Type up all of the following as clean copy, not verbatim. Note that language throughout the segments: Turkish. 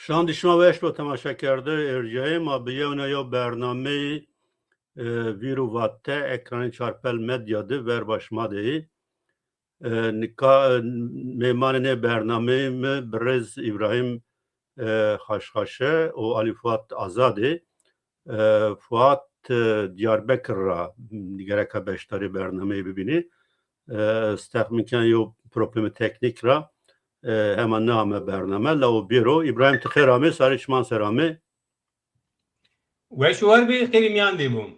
شان دیشما ویش با تماشا کرده ارجای ما بیونه یا برنامه ویرو واته اکران چارپل مدیا ده ور باشما ده میمان نه برنامه برز ابراهیم خاشخاشه و علی فوات آزاده فوات دیاربکر را دیگره که بشتاری برنامه ببینی استخدام میکن یو پروبلم تکنیک را hemen name bername la biro İbrahim Tıkherame Sarıçman Serame ve şu var bir kelimyan debum.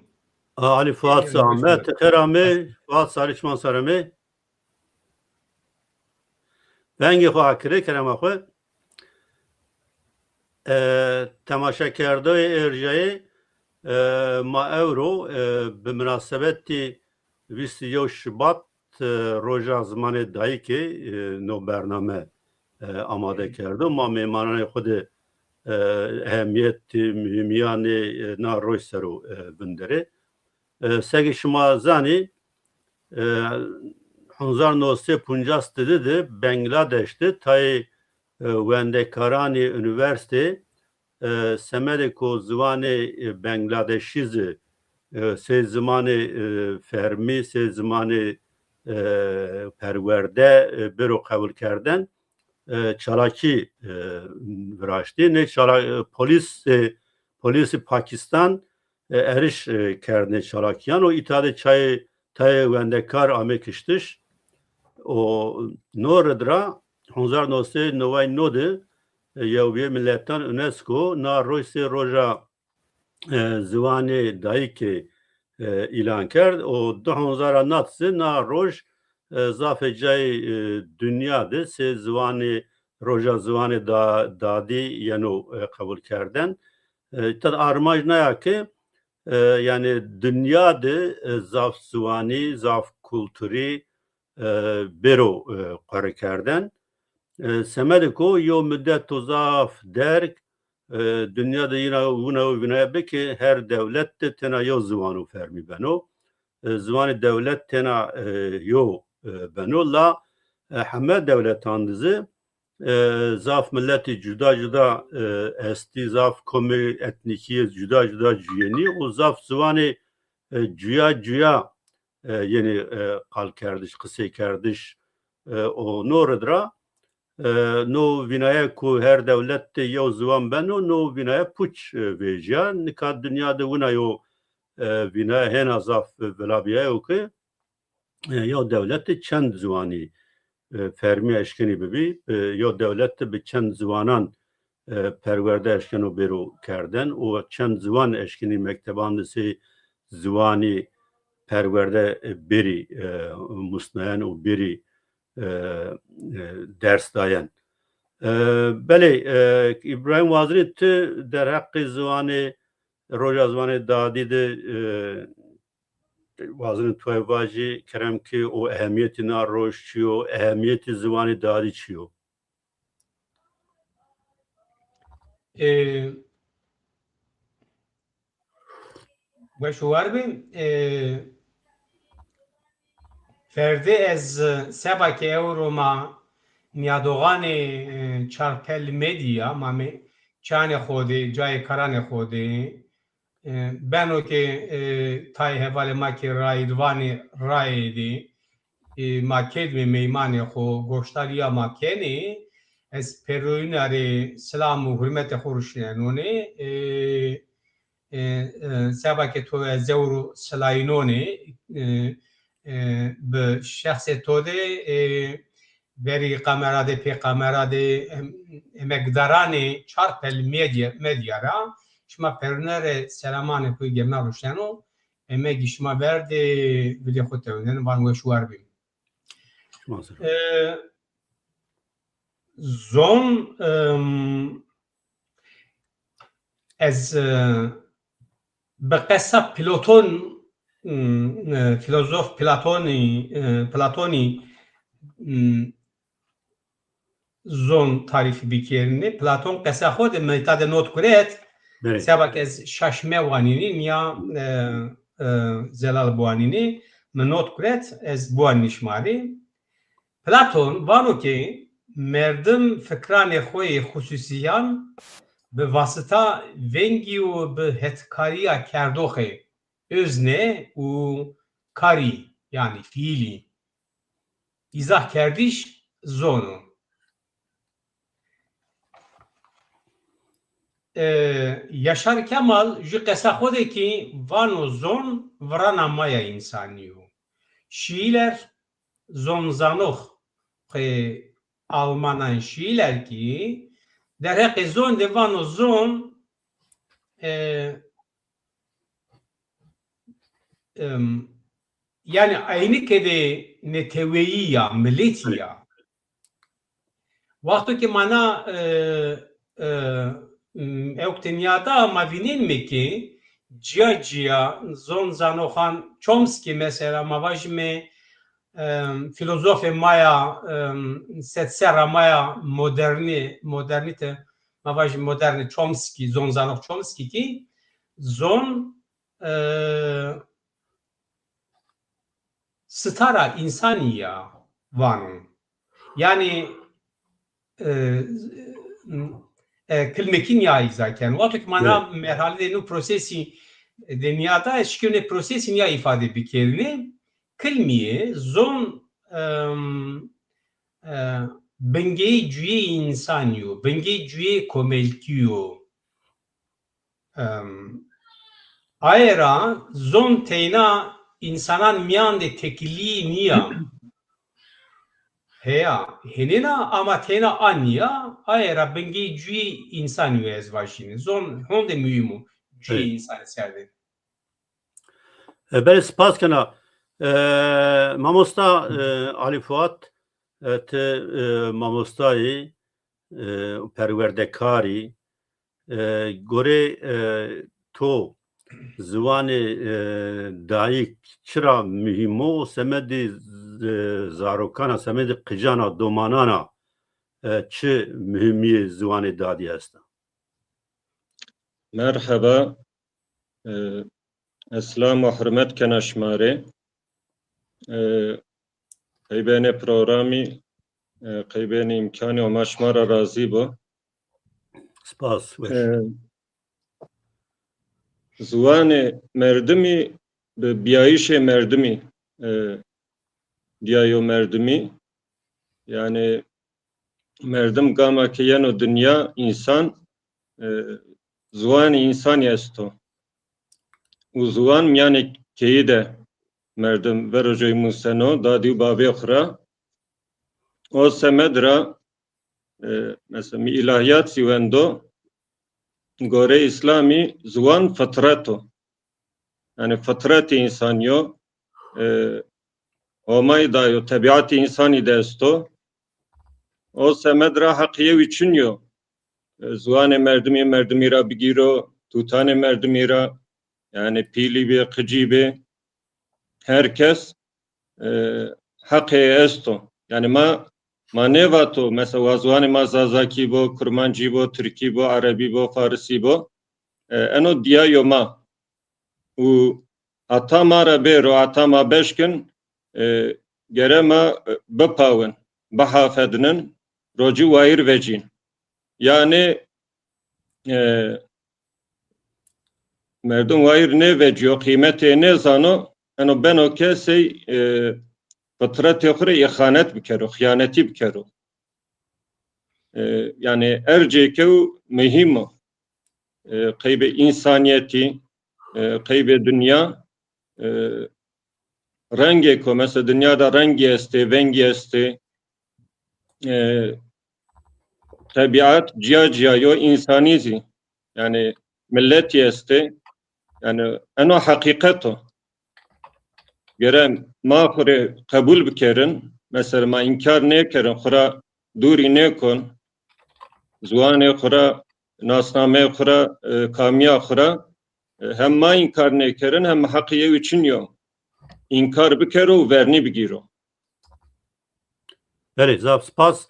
Ali Fuat Same Tıkherame Fuat Sarıçman Serame bengi fakire kerem akı temaşa kerdo erjayı ma euro bi münasebeti 20 Şubat Roja Ziwanê Dayikê no bername amade kerdo ma mêmananê xwe de ehemmiyetê mühimiyanê na roj ser û binderê segê şima zanî 1950 de Bangladeş'te tayê wendekaranê üniversitê semedê ku ziwanê Bangladeşî sê zimanê fermî sê zimanê perwerde biro qebul kerden çalakî viraştî ne polîsê Pakistan eriş kerdine çalakiyan o itade çayê tayê wendekar amê kiştiş o noredra 1999 de Yewî Milletan UNESCO na rojsê Roja Ziwanê Dayikê ilan kerd o 2009 na roj zafê cayê dünya de sê ziwanê Roja Ziwanê Dadî yeno qebul kerden tad armaj naya ki yani dünya de zaf ziwanî zaf kulturî biro qere kerden semedê ku yo müddet tu zaf derk dünyada yine buna ki her devlet de tena yo ziwanû fermî beno ziwanê devlet tena yo beno la heme devletan dizi zaf milleti cuda esti zaf komü etnikiye cuda cüyeni o zaf ziwanê cuya yeni qal kerdiş qısê kerdiş o noredra no vinaya ku her devlette yo ziwan beno no vinaya puç vejiya nika dünyada wina yo vinaya hena zaf velabiya yo ki yo devlette çend ziwanî fermi eşkenî bibî yo devlette bi çend ziwanan perwerde eşken û bêro kerden û çend ziwan eşkenî mekteban de sê ziwanî perwerde berî musnayan û berî ders dayen belê İbrahim Wazirî tu derheqê ziwanê Roja Ziwanê Dadî de wazirên tu vajî kerem ki o ehemmiyetî na roj çiyo ehemmiyetî ziwanê dadî çiyo ve şu var bir ferdi ez sebaki evroma niyadoğanê çarpel medya mame çane xodê cayê karanê xodê beno ki tay hevalê makê rayidvanê rayê de ma kedmê meymanê xo goştariya ma kenê ez perûnarê silam û hurmetê xwe rûşînenonê sebaki to zewr silayînonê bi şexsê to de berî kamera de pê kamera de emekdaranê çarpel medya ra şima perûnerê selamanê xwe gemna rûşeno emek şima ver de bilê xwe tewînin van we şwar bî zon ez bi qesa Platon filozof Platonî zon tarîfî bikêrîne Platon qesa xwe de meta de not kuret sebak ez şaşme wanînî ya zelal buwanînê min not kuret ez buwan nişmarî Platon vano ki مردم فکران خوی خصوصیان به واسطه ونگی و به هتکاریا کردوخه özne و کاری yani fiili izah kerdiş zonu. Yaşar Kemal ji qesa xwedekî vano zon virana maya insaniyo. Şiiler zonzanox Almanan şiiler ki derheqê zon de vano zon yani aynike de neteveyiya, miletiya. Vakti ki mana Euktinyada mavinin mi ki Ciya zon zanoxan Chomsky mesela mavajme filozofe maya setsera maya modernite mavaj moderne Chomsky zon zanox Chomsky ki zon stara insaniya vanun. Yani kılmekin ya zaten. Vakti mana merhalede nu prosesi dünyada şikune prosesin ya ifade bir kelime kılmiye zon bengeyi cüye insaniyo, bengeyi cüye komelkiyo. Aera zon teyna insanan miyan de tekilliği niyam. Heya, henena ama tena anya aera bengi cüye insan yüz başını. Zon honde mühimu cüye insan serde. Beri spas kena mamosta Ali Fuat te mamostayı perwerdekari gore to ziwanê dayîk çira mühim o semedî zarokana semedî qijana domanana çi mühimiyê ziwanê dadî heste? Merhaba. Eslam ve hürmet kena şmare. Qeybene programı qeybene imkanı o maşmara razı bu. Spas. Ziwanê merdimî bi biyayişê merdimî diyayo merdimî yani merdim gama ki yeno dünya insan ziwanê insan yesto. U ziwan yani keyi de merdim verojoy museno dadi babe khra o semedra mesela mi ilahiyat sivendo gore İslami ziwan fıtrato yani fıtrat insanyo omay dayo tabiat insani desto o semedra hakiye viçinyo ziwan merdimi ra bigiro tutane merdimi ra yani pili be kıcı be herkes hakkı esto yani ma nevato mesela vazvani ma zazaki bo kurmancı bo Türki bo Arabi bo Farsi bo eno diyayo ma u atama ra bero atama beşkin gerema bepavın bahafedinin roci vair vecin yani merdum vair ne veciyo kıymeti ne zano eno ben o kesey fıtrat yokre ihanet bikero hıyaneti bikero yani ercekev mühim o kaybe insaniyeti kaybe dünya rengi ko mesela dünyada rengi este vengi este tabiat ciya yo insanizi yani millet este yani eno hakikato gerem ma kure kabul bikerin mesela ma inkar ne kerin kura duri ne kon zuane kura nasname kura kamiya kura hem ma inkar ne kerin hem hakiye için yo inkar bikero verni bigiro. Evet, zaf spas.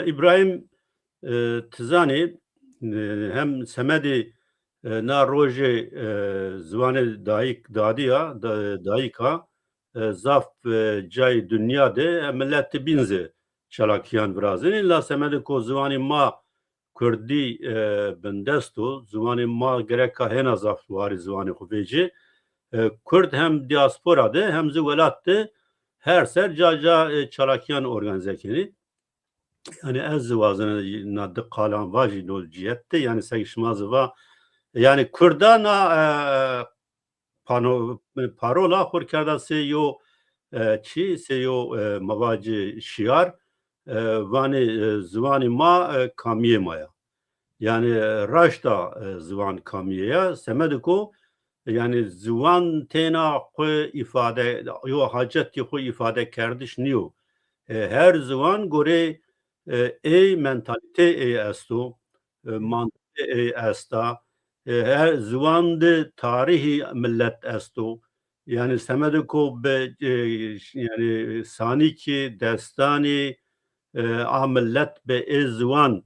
İbrahim Tizani hem semedi na roje ziwanê dayîk dadiya dayîka zaf cay dünya de millet binze çalakiyan birazin. İlla semedi ko zivanê ma Kurdî bindest û ziwanê ma gereka hêna zaf warî ziwanê xwe bêjî. Kurd hem diaspora de hem zî welat de her ser ca çalakiyan organize kirî. Yani ez zivazine na di qalan va jî nol ciyette yani segişma ziva yani Kurdana parola xur kerda sê yo çi sê yo mavacı şiar vanê ziwanê ma kamiyê maya. Yani raşta zivan kamiye semediko yani zivan tena xwe ifade yo hacet xwe ifade kerdiş niyo. Her zivan gore mentalite esto mantık esta her zivan de tarihi millet esto yani semediko be yani saniki destani a millet be zivan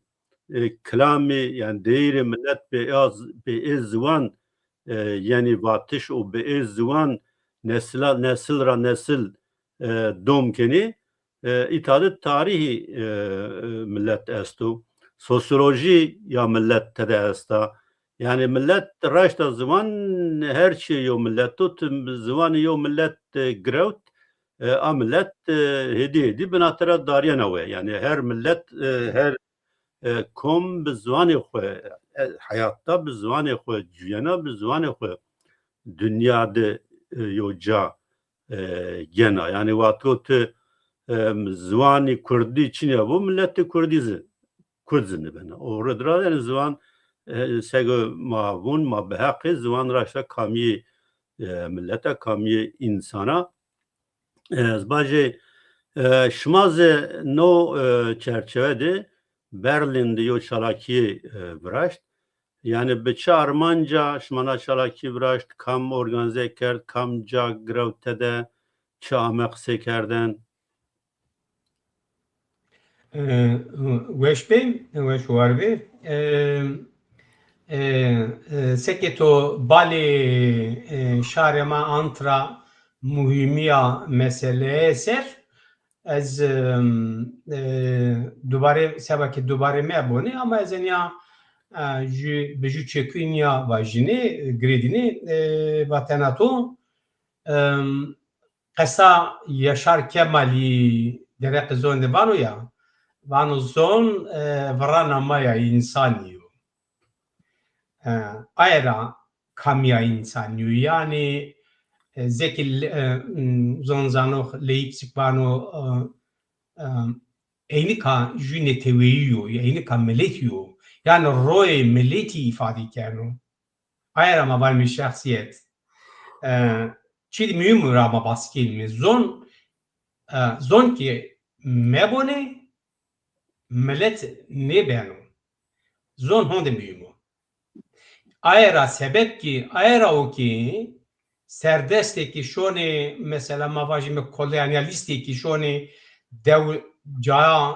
kelamı yani değeri millet be zivan yani vatış o be zivan nesil domkeni itadet tarihi millet estu sosyoloji ya millet tede esta yani millet raşta zaman her şey yo millet tut zaman yo millet grevt a millet hedi binatara dariyana ve yani her millet her kom bi ziwanê xwe heyatta bi ziwanê xwe ciyana bi ziwanê xwe dünya de yoca gena yani wato te ziwanê Kurdî çîne bu milleti Kurd zinibine oredra yani ziwan sego mavun ma behaqê ziwan raşta kamiyê millete kamiyê insana bajê şmazê no çerçevede Berlin'de yo çalaki vraşt. Yani beçe Armanca şmana çalaki vraşt kam organize kerd kam ca grevtede çe amek sekerden. Weş bey, weş var bey. Seketo bali şarema antra muhimiya meseleye eser. Ez dubare sebaki dubare me bone ama ez ya biju çekünya vajini gredini vatenato qesa Yaşar Kemal'i derek zon vano ya vano zon vrana maya insaniyo ayra kamya insaniyo yani zekil zonzano Leipzig vano eynika jüne teveyiyo eynika meletiyo yani roy meleti ifade kenu ayra ma var şahsiyet çid mühim rama baskil mi zon ki mebone millet ne benu zon honde mühim ayra sebep ki ayra o ki serdeste ki şone mesela mavajime kolonyalisti ki şone dev ca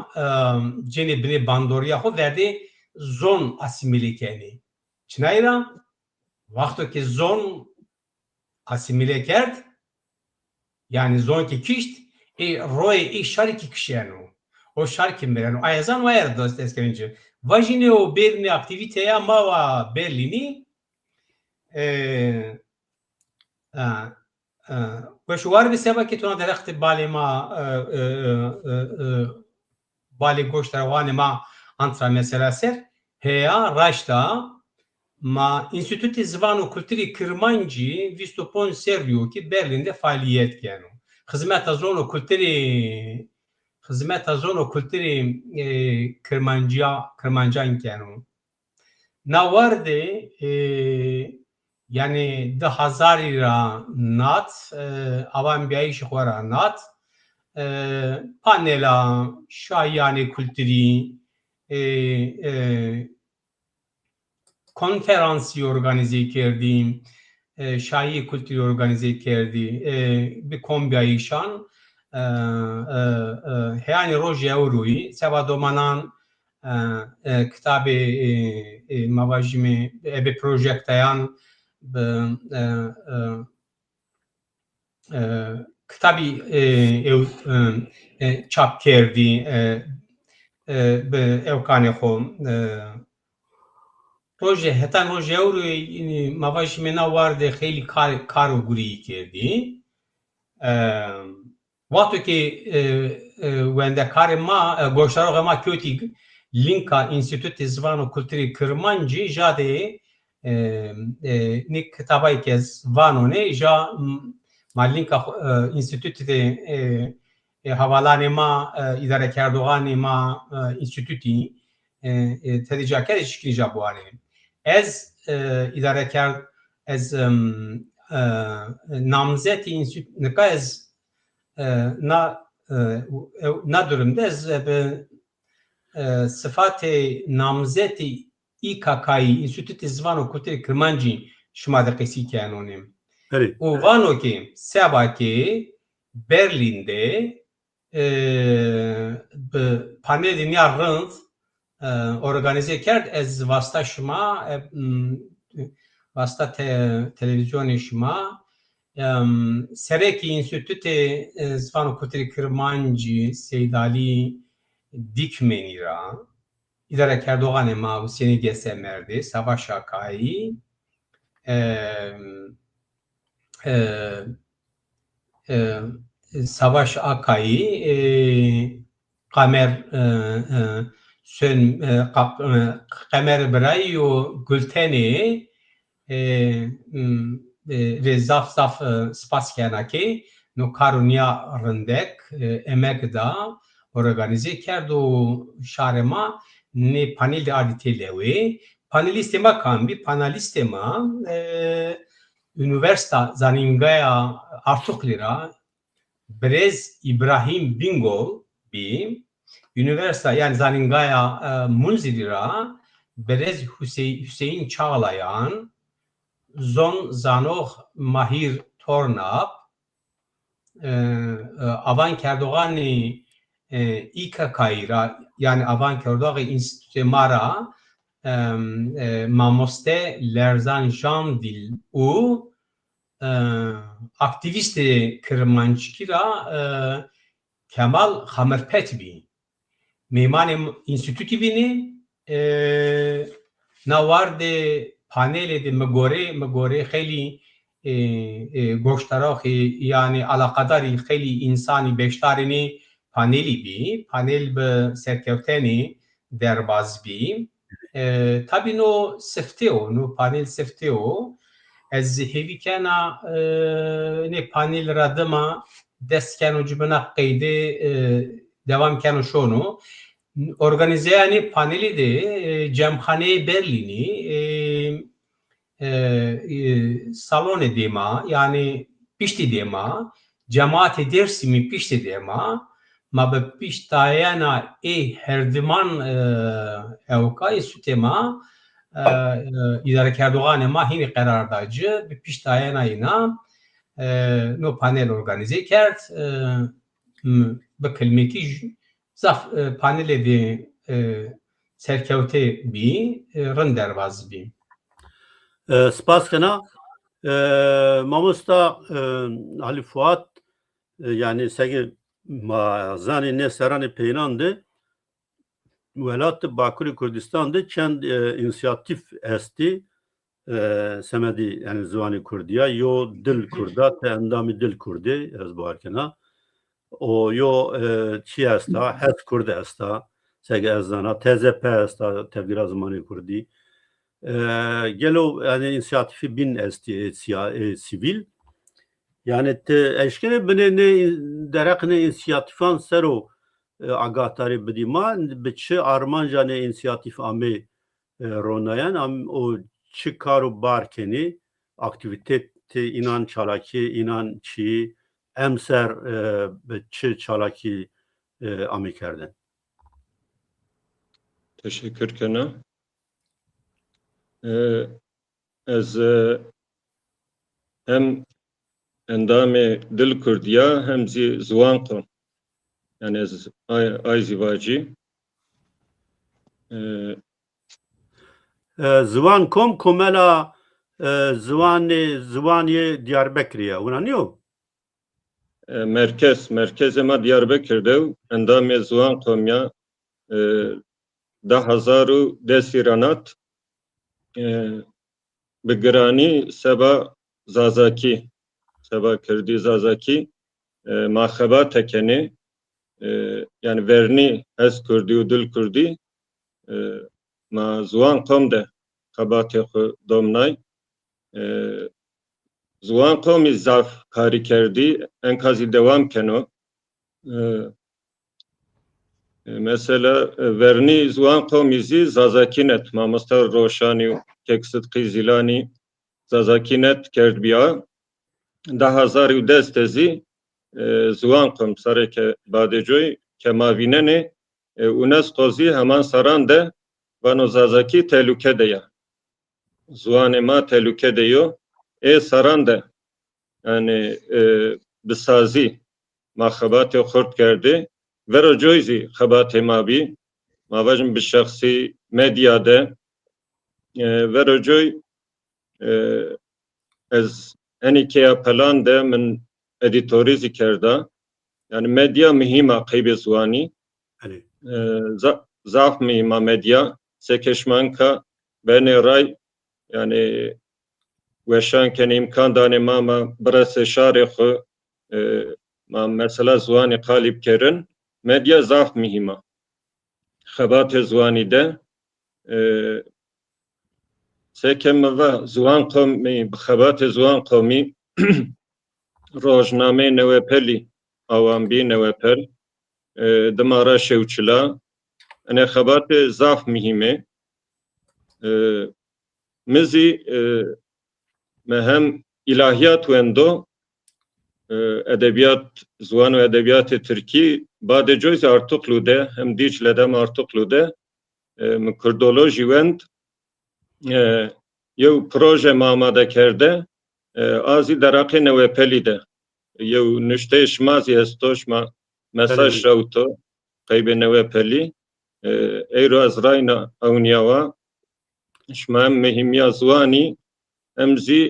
cene bine bandoriya ho verdi zon asimile keni çinayra vakto ki zon asimile kerd yani zon ki kişt roy şarki kişiyano o şarki merano ayazan var dost eskenince vajine o berni aktiviteye mava Berlini وشوار بسبب که تو درخت بالی ما بالی گوشت روان ما انترا mesela ser heya raşta ma Enstitüt Zvanu Kültürü Kırmancı Vistopon Seryo ki Berlin'de faaliyet genu. Hizmet azonu kültürü Kırmancan genu. Navarde yani 10,000 را نات avan بیایش خورا نات پانلا şahiyane kültürü konferansı organize kerdیم şahi kültürü organize kerdi bir kombiyayışan yani Roja Ziwanê seba domanan kitabı mavajimi bir projektayan kitabî ew çap kerdî bi ewkanê xwe rojê hetan rojê ewroyê mava jî me war de xêlî kar û gurî kerdî Watokê wendekarê ma goştaroxê ma kewtî linka Înstîtûtê Zivan û Kulturê Kirmancî jadê nê kitabayekî ez vanonê ja ma linka Înstîtûtê havalanê ma îdarekerdoganê ma Înstîtûtî tedîcakerê şikî ja biwanê ez îdarekar ez namzetî Înstîtû ez nadurim de ez bi sıfatê namzetî İKK'yî Înstîtûtê Zivan û Kulturê Kirmancî şima de qesî kenonê û vanokê sebakê Berlîn'de bi panelê ya rind organize kerd ez vasta şima vasta televizyonê şima Serekî Înstîtûtê Zivan û Kulturê Kirmancî Seydalî Dîkmenî ra îdarekerdoganê ma Hüseyinê Gesemerdê Savaş Akayî Savaş Akayî Qamer Birayî û Gultenê rêzaf spas kenakê no karoniya rindek emek da organize kerd û şarê ma nê panel de adîtê lewê panelîstê ma kanbî panelîstê ma Üniversita Zanîngaya Artuqlî ra Birêz İbrahîm Bingol bî Üniversita yani Zanîngaya Munzîrî ra Birêz Hüseyin Çağlayan Zon Zanox Mahir Tornap Avankerdoganê İKK'yî ra yani Avankerdoganê Înstîtûtê ma ra mamoste Lerzan Jandil û aktivîstê Kirmanckî ra Kemal Xemirpet bî mêmanê Înstîtûtî bînê nawardê panelê de migorê xêlî goştaroxê yani alaqadarî xêlî însanî beşdarînê panelî bî panel bi serkevtenê derbas bî tabii no siftê o no panel siftê o ez hêvî kena nê panel ra dima dest keno cibina qeydê devam keno şono organizeyanê panelî de cemxaneyê Berlînî salonê dêma yani piştî dêma cemaatê Dêrsimî piştî dêma ma bi piştayena herdiman ewkayê sûtê ma îdarekerdoganê ma hinî qerardacı bi piştayena îna no panel organize kerd bi kilmekî zaf panelê de serkewtê bî rind derbas bî Spas kena mamosta Ali Fuat yani segi mazanê ne seranê peyrandı Welat Bakurê Kurdistan'da çend inisiyatif esti semedî yani ziwanê Kurdiya yo dil Kurda te endamî dil Kurdê ez barkena o yo çi esta hez Kurd esta sege ez zana TZP esta tevgîra zimanê Kurdî gelo yani inisiyatifî bin esti sivîl yani te eşkere binê nê dereqinê inisiyatifan ser o agatarê bidîma bi çi armanja nê inisiyatif amê ronayan o çi kar û barkenî aktivîtetê înan çalakî înan çî em ser bi çi çalakî amê kerdin. Teşekkür kena. Ez hem endamê dil Kurdiya hem zî ziwan qim. Yani ez ay zîvacî. Ziwan.com komela ziwanê Diyarbekirê ye. Wana niyo? merkez ma Diyarbakır'da endam Zuan Komya 10,000 desiranat بگرانی سبا زازاکی سبا کردی زازاکی مخابات تکنی yani verni ez kurdi u dil kurdi ma zuan kom de xabatê xwe domnay zuan komî zaf karî kerdî enkazî dewam keno mesela verni zuan komî zî zazakî net mamosta roşanî û keksidqî zîlanî zazakî net kerdbiya 10,000 zî zuan kom sereke badecoy kemavînenê UNESCO zî heman saran de vano zazakî tehlûke de ye zuanê ma tehlûke de yo saran de yani bi sazî ma xebatê xurt kerdê vero coy zî xebatê ma bî ma vejin bi şexsî medya de vero coy ez henîkeya pelan de min edîtorî kerda yani medya mihîma qeybê ziwanî zaf mihîma medya sekeşmanka benê ray yani weşanken imkan danê ma birese şarê xwe ma mesela ziwanê qalîb kirin medya zaf mihîma xebatê ziwanî de sekem ve ziwan komî bi xebatê ziwan komî rojname newepelî awambî newepel dimara şewçila ene xebatê zaf mihîme mizî me hem ilahiyat wendo edebiyat ziwan û edebiyatê Tirkî badecoyz artiklu de hem Dîçle de artiklu de min kurdolojî wend yew proje mamade kerde azî deraqê newepelî de yew niştê şmazî estoşma mesaj rawto qeybê newepelî eyro ez rayna ewniyawa şma hem mihîmiya ziwanî em zî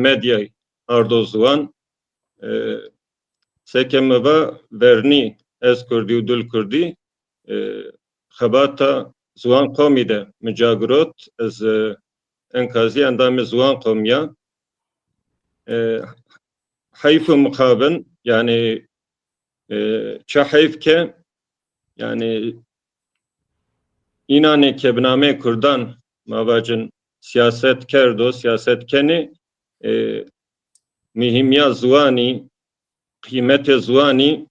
medyayê ardo ziwan sekem ve vernî ez kurdî û dil kurdî xebata ziwan komî de micagirot ez enkazî endamê ziwan komiya heyf û muqabin yani çi heyf ke yani înanê kebnamê Kurdan mavacin siyaset kerdo siyasetkenê mihîmiya ziwanî kıymetê ziwanî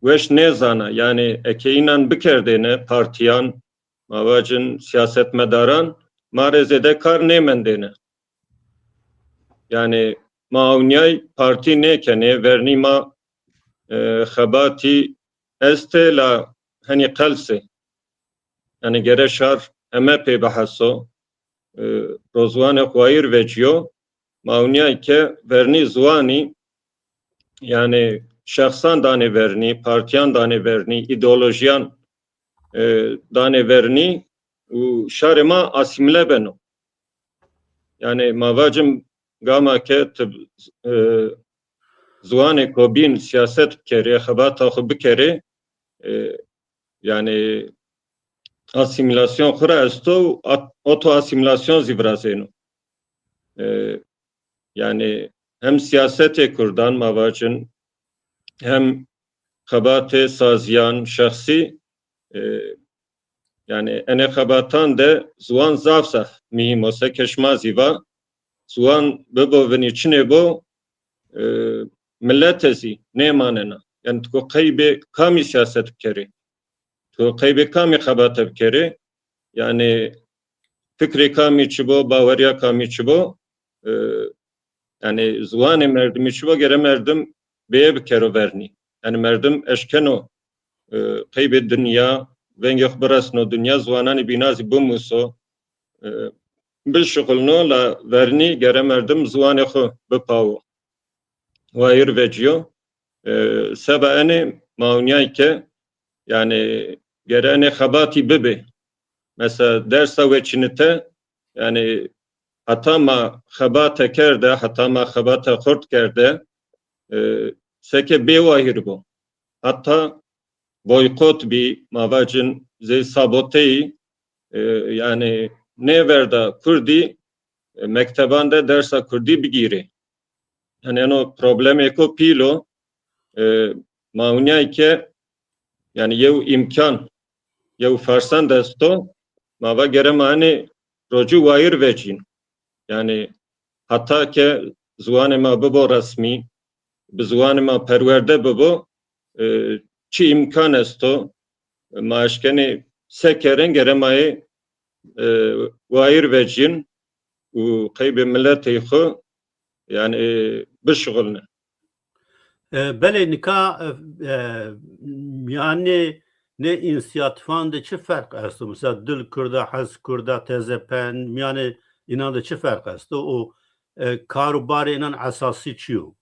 weş nêzana yani eke înan bikerdêne partiyan mavacin siyasetmedaran ma rêzêde kar nêmendêne yani ma ewniyay partî nêkenê vernî ma xebatî estê la henî qelsê yani gere şar eme pê biheso rozwanê xwayîr veciyo ma ewniyay ke vernî ziwanî yani şahsan danê vernî partiyan danê vernî îdeolojiyan danê vernî û şarê ma asîmile beno yani mavacim gama ke ziwanê kobîn siyaset bikere xebata xwe bikere yani asimilasyon xwe re esto û oto asimilasyon zî virazêno yani hem siyasetê Kurdan mavacin hem xebatê saziyan şexsî yani ene xebatan de ziwan zaf mihîm o sekeşma zîva ziwan bibo vinî çinê bo milletê zî nêmanena yani tu qeybê kamî siyaset bikere tu qeybê kamî xebate bikere yani fikrê kamî çibo baweriya kamî çibo yani ziwanê merdimî çibo gere merdim bêye bikero vernî yani merdim eşkeno qeybê dinya vengê xwe biresno dinya ziwananê bînazî bimuso bişixulno la vernî gere merdim ziwanê xwe bipawo wayîr veciyo seba enê mawniyay ke yani gere enê xebatî bibe mesela dersa weçînite yani heta ma xebate kerde heta ma xebate xurt kerde seke bevahir bu. Hatta boykot bir mavacın ze saboteyi yani ne verda Kurdi mektebande dersa Kurdi bigiri. Yani o problem eko pilo maunya ki yani yev imkan yev farsan desto mava geremani roju vair vecin. Yani hatta ki zuane ma babo resmi bi zuane ma perverde babo çi imkan esto maaşkeni sekeren geremai vair vecin u kaybe milleti xo yani bişğulne. Bele nika yani ne inisiyatifan de çi fark است mesela dil kurda has kurda tezepen yani inan de çi fark است o karobar inan asası çiyo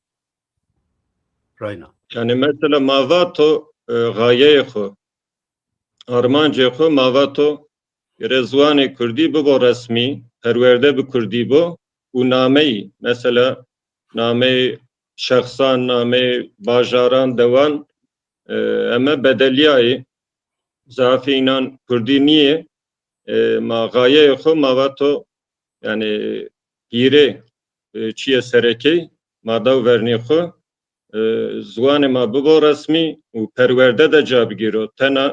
rayna. Yani mesela mavato gaye xo armance xo mavato rezvane Kurdî bibo resmî perwerde bi Kurdî bo û nameyi mesela name şexsan name bajaran dewan eme bedeliyayê zafê inan Kurdî niye ma gaye xo mavato yani gîrê çiye serekê ma daw vernê xo زوان ما ببو رسمی و پرورده ده جا بگیرو تنا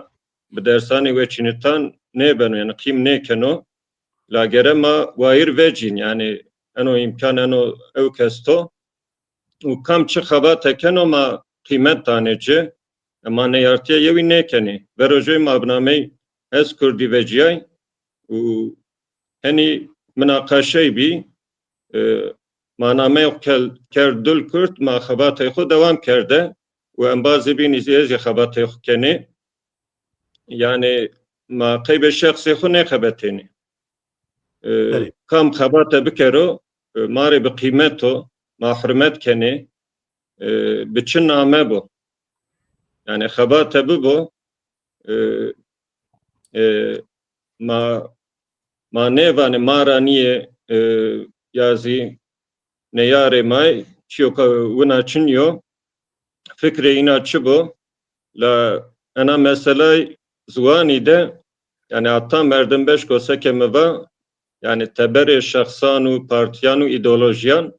به درسانی و چینتان نه بنو یعنی قیم نه کنو لاگره ما وایر وجین یعنی انو امکان انو او کستو و کم چه خبات کنو ما قیمت دانه چه اما نیارتیه یوی نه کنی و رجوی مابنامه از کردی وجیای و هنی مناقشه بی maname kerdül Kürt ma xabatê xwe devam kerde û em bazê bînî êzî xabatê xwe kenê yani ma qeybe şexsê xwe nexebetênê kam xebate bikero marê bi qîmet o ma hurmet kenê bi çi name bo yani xebate bibo ma nêvanê mara niye yazî neyare may çiyoka wina çinyo fikre ina çibo la ana mesela zuani de yani hatta merdim beş koseke meva yani tebere şahsanu partiyanu ideolojiyan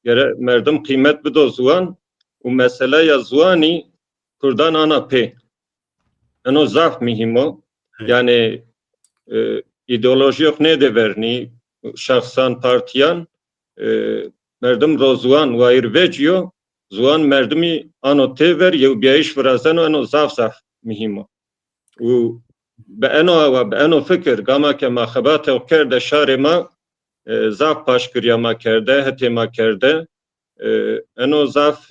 gere merdim kıymet bido zuan u mesela ya zuani Kurdan ana pe eno zaf mihimo yani ideoloji yok ne de verni şahsan partiyan merdum rozuan vair veciyo zuan merdumi ano tever yev biaiş vrazeno ano zaf mihimo u be eno fikir gama ke ma xebate o kerde şare ma zaf paşkiriya ma kerde hete ma kerde eno zaf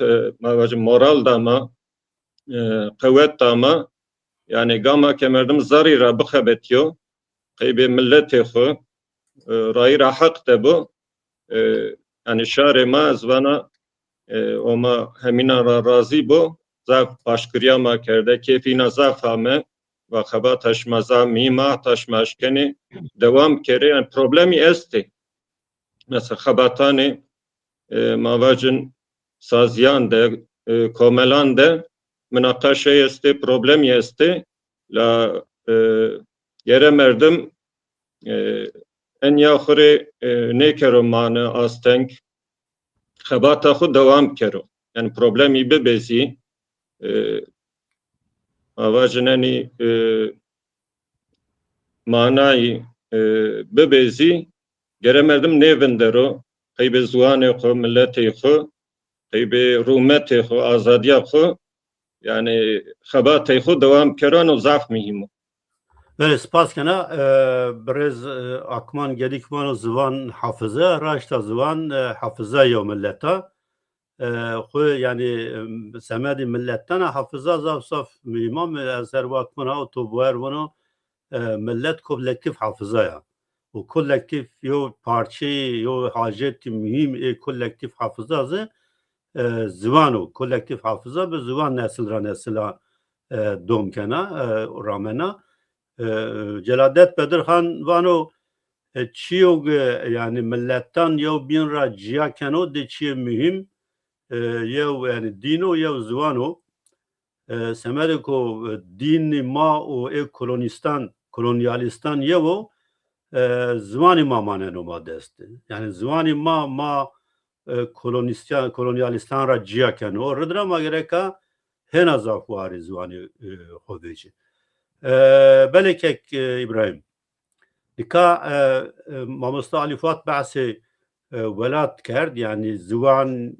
moral da ma kuvvet da ma yani gama ke merdum zari ra bixebetiyo qeybe millete xo rai ra haq de bu yani şare ma zvana oma hemina ra razî bo zaf paşkiriya ma kerde kefîna zaf hame ve xebataş meza mîma taş meşkenê devam kere yani problemi este mesela xebatanê mavacın saziyan de komelan de münakaşe este problemi este la yere merdim en yaxure ne kero mane astenk xebata xwe devam kero yani problemi bibezî avajineni manayî bibezî gere merdim nevin dero qeybe zuanê xwe milletê xwe qeybe rûmetê xwe azadiya xwe yani xebatê xwe devam keran û zaf mihîmo. Böyle spaskena brez akman gedikman zivan hafıza raşta zivan hafıza yo milleta xwe yani semedi milletten hafıza zaf saf mimam eser vakman ha to buer bunu millet kolektif hafıza ya o kolektif yo parça yo hacet mühim kolektif hafızası zivano kolektif hafıza ve zivan nesil ra nesila domkena ramena Celadet Bedirhan vano çiyog yani milletten yo bin ra ciya keno de çiye mühim yev yani dino yev zivano semede ko din ma o ev kolonyalistan yevo zivani ma manen ma desti. Yani zivani ma kolonyalistan ra ciyaken o rıdra ma gereka hena zafvari zivani hodeci. Belekek İbrahim. Dika mamosta alifat bahsi velat kerd yani zivan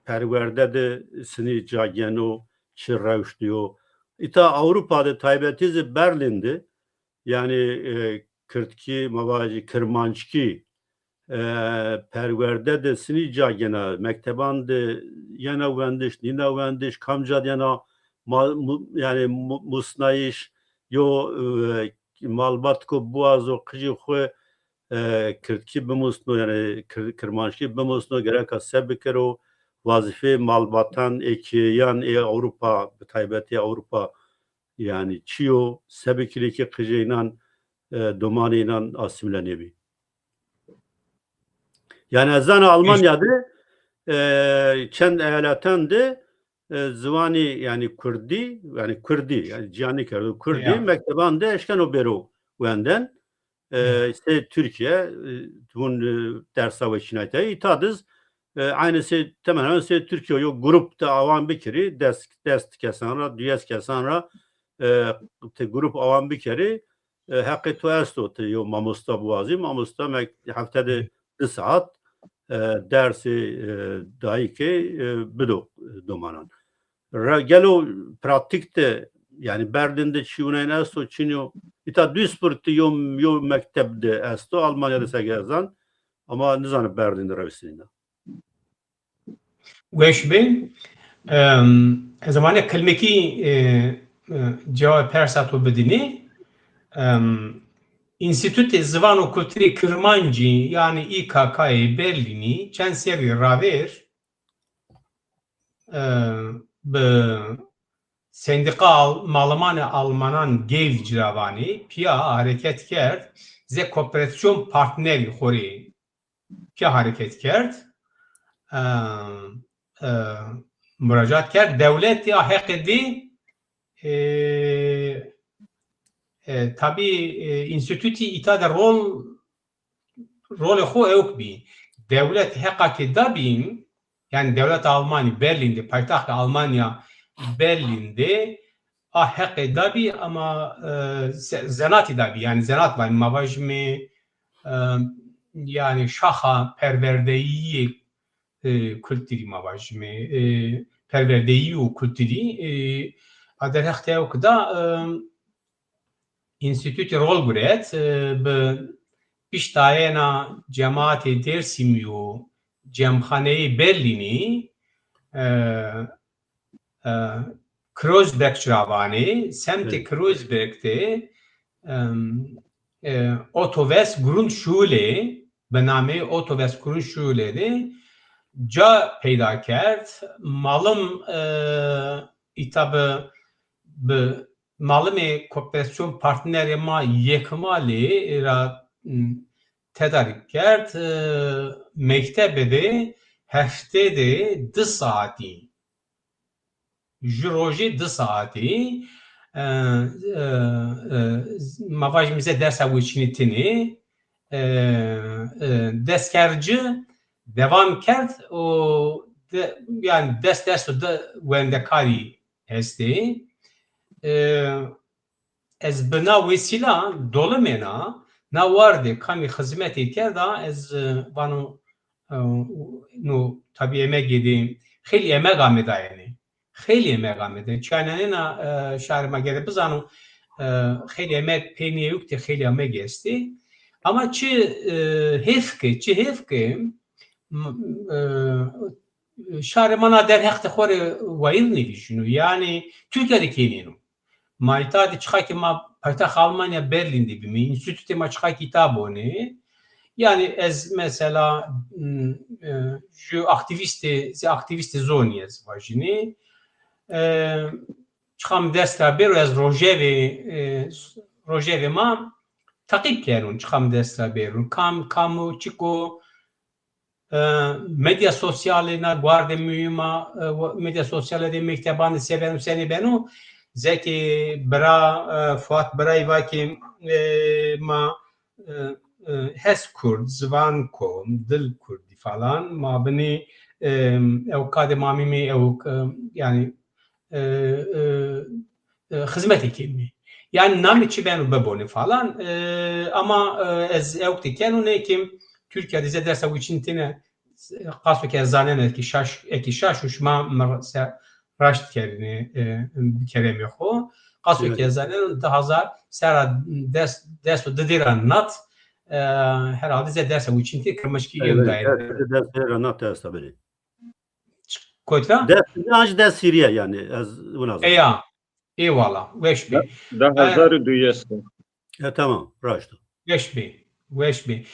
perverde de sini cageno çirrevştiyor. İta Avrupa'da taybetizi Berlin'di. Yani kırtki mavaci kırmançki perverde de sini cagena mekteban de yana vendiş nina vendiş kamca yana yani musnayiş yo malbatko boğazo kıcı xwe kırtki bimusno yani kırmançki bimusno gerek sebikero vazife malbatan ekiyan Avrupa taybeti Avrupa yani çiyo sebikiliki kıcıyla domanıyla asimlenebi. Yani ezanı Almanya'da çend eyaletendi zivani yani Kurdi yani cihani kerdi Kurdi mektebande eşken o bero venden işte Türkiye bunun dersa ve şinayete itadız aynısı tamamen Türkiye yok grupta avan bir kere dest kesanra düyes kesanra grup avan bir kere hakkı tuesto yo mamusta buazim mamusta haftada 2 saat dersi dayikê bido domanan. Gelo pratikte yani Berlin'de çiğneyen esto çinyo ita Duisburg'te yo mektebde esto Almanya'da segezan ama ne zanı Berlin'de revisinde. Weş bin zamane kelmeki cevap persato bedini İnstitüte Zvano Kulturi Kırmancı yani İKK'yı Berlin'i çend seri raver be sendikal malamanı Almanan gev ciravani pia hareket kert ze kooperasyon partneri xori pia hareket kert müracaat kert devlet ya hak edi tabi enstitüti itade rol xo evk bi devlet hekaki dabin yani devlet Almanya Berlin'de payitaht Almanya Berlin'de hak dabi ama zenati dabi yani zenat var mavajmi yani şaha perverdeyi kültürü mavajmi perverdeyi u kültürü ader hak evk da İnstitütü rol guret be piştayena cemaati Dersimyu cemhaneyi Berlin'i Kreuzberg ciravani semti Kreuzberg'te Otto-West Grundschule be name Otto-West Grundschule'de ca peyda kert malım itabı be malum kooperasyon partneri ma yekmali ra tedarik kert mektebede haftede 2 saati jiroji 2 saati mavajimize dersa uçinitini deskerci devam kert o yani ders da wendekari hesti ez bina vesila dolemena na vardı kami hizmeti kerda ez banu no tabi emek yedim xeyli emek ameda yani xeyli emek ameda çanene na şarma gele bizanu xeyli emek peniye yoktu xeyli emek geçti ama çi hefke şarmana der hakta xore vayilni düşünü yani Türkiye'deki yeninu Malta'da çıkaki ma paytaxt Almanya Berlin'de bir mi enstitüte ma çıkaki kitabını yani ez mesela şu aktivisti zoniyez vajini çıkam destra bir ez rojevi ma takip kerun çıkam destra bir kamu çiko medya sosyalina guarde mühima medya sosyalede mekteban seberim seni benu zeki bra fuat bray vaki ma hes kurd zvan kom dil kurdi falan ma beni ev kade mamimi ev yani hizmet ekimi yani namiçi ben beboni falan ama ez evkti kenune kim Türkiye'de ze derse bu için tine qaso ki zanen ki şaş uşma raşt kerini bir kerem yok qaso ki zanen da hazar sera ders dediran nat herhalde ze derse bu için tine kırmış ki yem dair Dersleri anlat ders haberi. koyta Ders Suriye yani az buna zaten. ya eyvallah veş bi Da hazar duyesın. Tamam, raştı. veş bi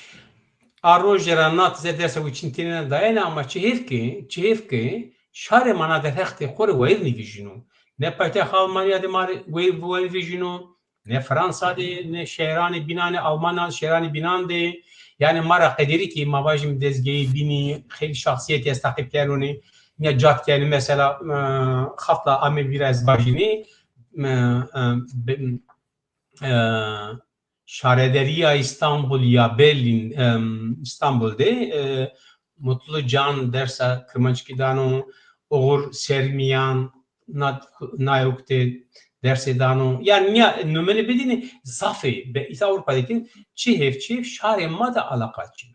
Arrojera nat ze derse bu çintine dayana ama çihevki şare mana de hekti xore wayr nivijinu ne payta Almanya de mar wayr vijinu ne Fransa de ne şehrani binane Almanya şehrani binan de yani mara qederi ki mavajim dezgeyi bini xeyli şahsiyet yastakip keruni ne cat yani mesela xatla amel biraz bajini Şarederiya İstanbul ya Berlin İstanbul'de Mutlu Can derse Kırmançkidano Oğur Sermiyan Nayuk'te derse dano yani ya numene bedini zafi be İsa Avrupa'daki çift şare mada alakatçı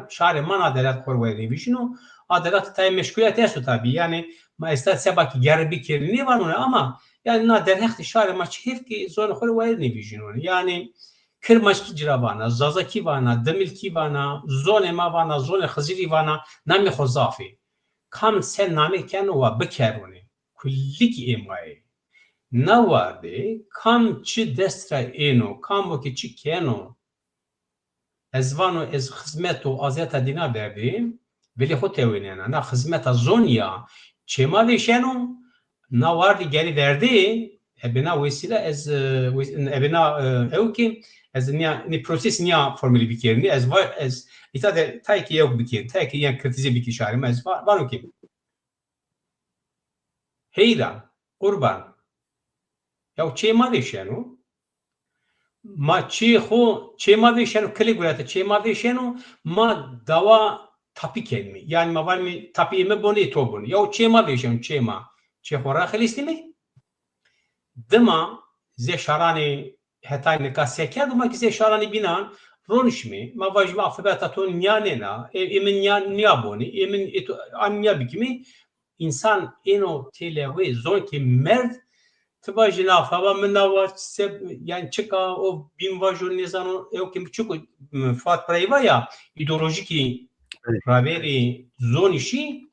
şare man adalet korvaya revişino adalet tay meşguliyet esu tabi yani maestat sebaki gerbi kerini var ona ama yani na derhekti şare maç hevki zor xor wayr nevijinon yani kırmaçki ciravana zazaki vana demilki vana zone mavana zone khaziri vana nami khozafi kam sen nami ken wa bekeroni kulliki emay nawade kam çi destra eno kam ki çi keno ezvano ez hizmetu azeta dina berdi veli xotewenena na hizmeta zonya çema veşeno na vardı geri verdi ebena vesile ez ebena evki ez ni proses niya formülü bir kerini ez var ez itade tayki yok bir kerini tayki yani kritize bir kişi ez var o ki heyran kurban ya çema veşeno ma çiho çema veşeno kli gurata çema veşeno ma dava tapi kelmi yani ma var mi tapi me boni tobun ya çema veşeno çema çehora xelistimi dema ze şarani hetay neka seker duma ki ze şarani binan ronişmi ma vajma afbetaton nyanena emin nya boni emin anya bikimi insan eno telewe zor ki merd tbajina fava menava yani çıka o bin vajon nizano yok ki çok fat prayva ya ideolojik raveri zon işi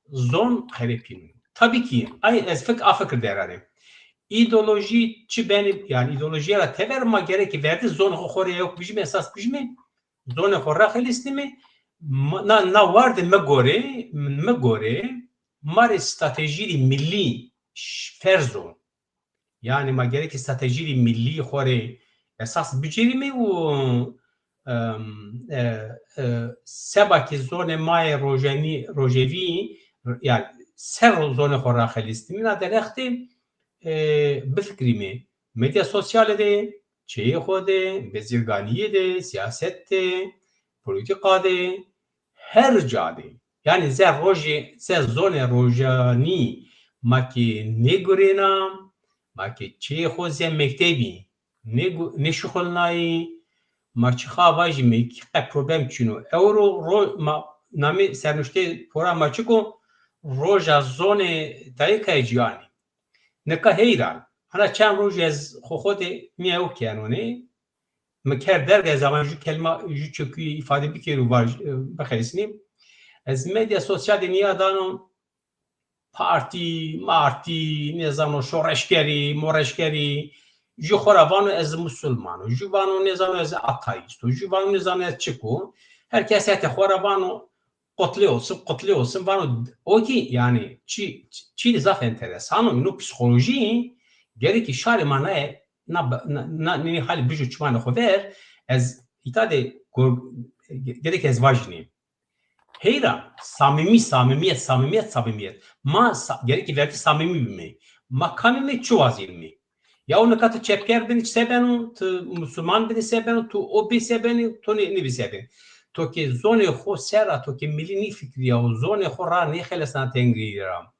zon herepin tabii ki ay ezfek afakır derane ideoloji çi beni yani ideolojiye teverma gerek verdi zon xorya yok bijme esas bijme zon xorra xelistimi na vardı me gore mar strateji milli ferzo yani ma gerek strateji milli xore esas bicerimi o sebaki zone may rojevi yani ser zone xorra xelistimi na derexti بفکریم medya sosyal de, çeyi xode, bezirganiye de, siyaset de, politika de, her cade. Yani ze zone rojani maki negurena, maki çeyi xoze mektebi, ne şuxolnayı, maçı xavaji mek problem çino. Euro nami sernuşte pora maçıko roja zone dayikê ciyani. Neka heyran. Hana çem roj ez xoxote miyav kanone meker derge zaman ju kelma ju çökü ifade bir kere var bakayısını. Ez medya sosyal dünya dano parti ne zaman şoreşkeri moreşkeri ju xoravano ez musulmano ju vano ne zaman ez ateist ju vano ne zaman ez çıku herkes ete xoravano kotli olsun vano o ki yani çi zaf enteresan o psikoloji gerek şare manae na ne hal bijo çmana xover ez itade gerek ez vajni heyra samimiyet. Ma gerek ki verdi samimi mi? Makamı mı çuvazil mi? Ya onu katı çepker beni sebenu, Müslüman beni sebenu, tu o bir sebeni, tu ne bir sebeni. To ki zone xo sera, to ki milini fikriya o zone xo ra ne xelesana tengriram.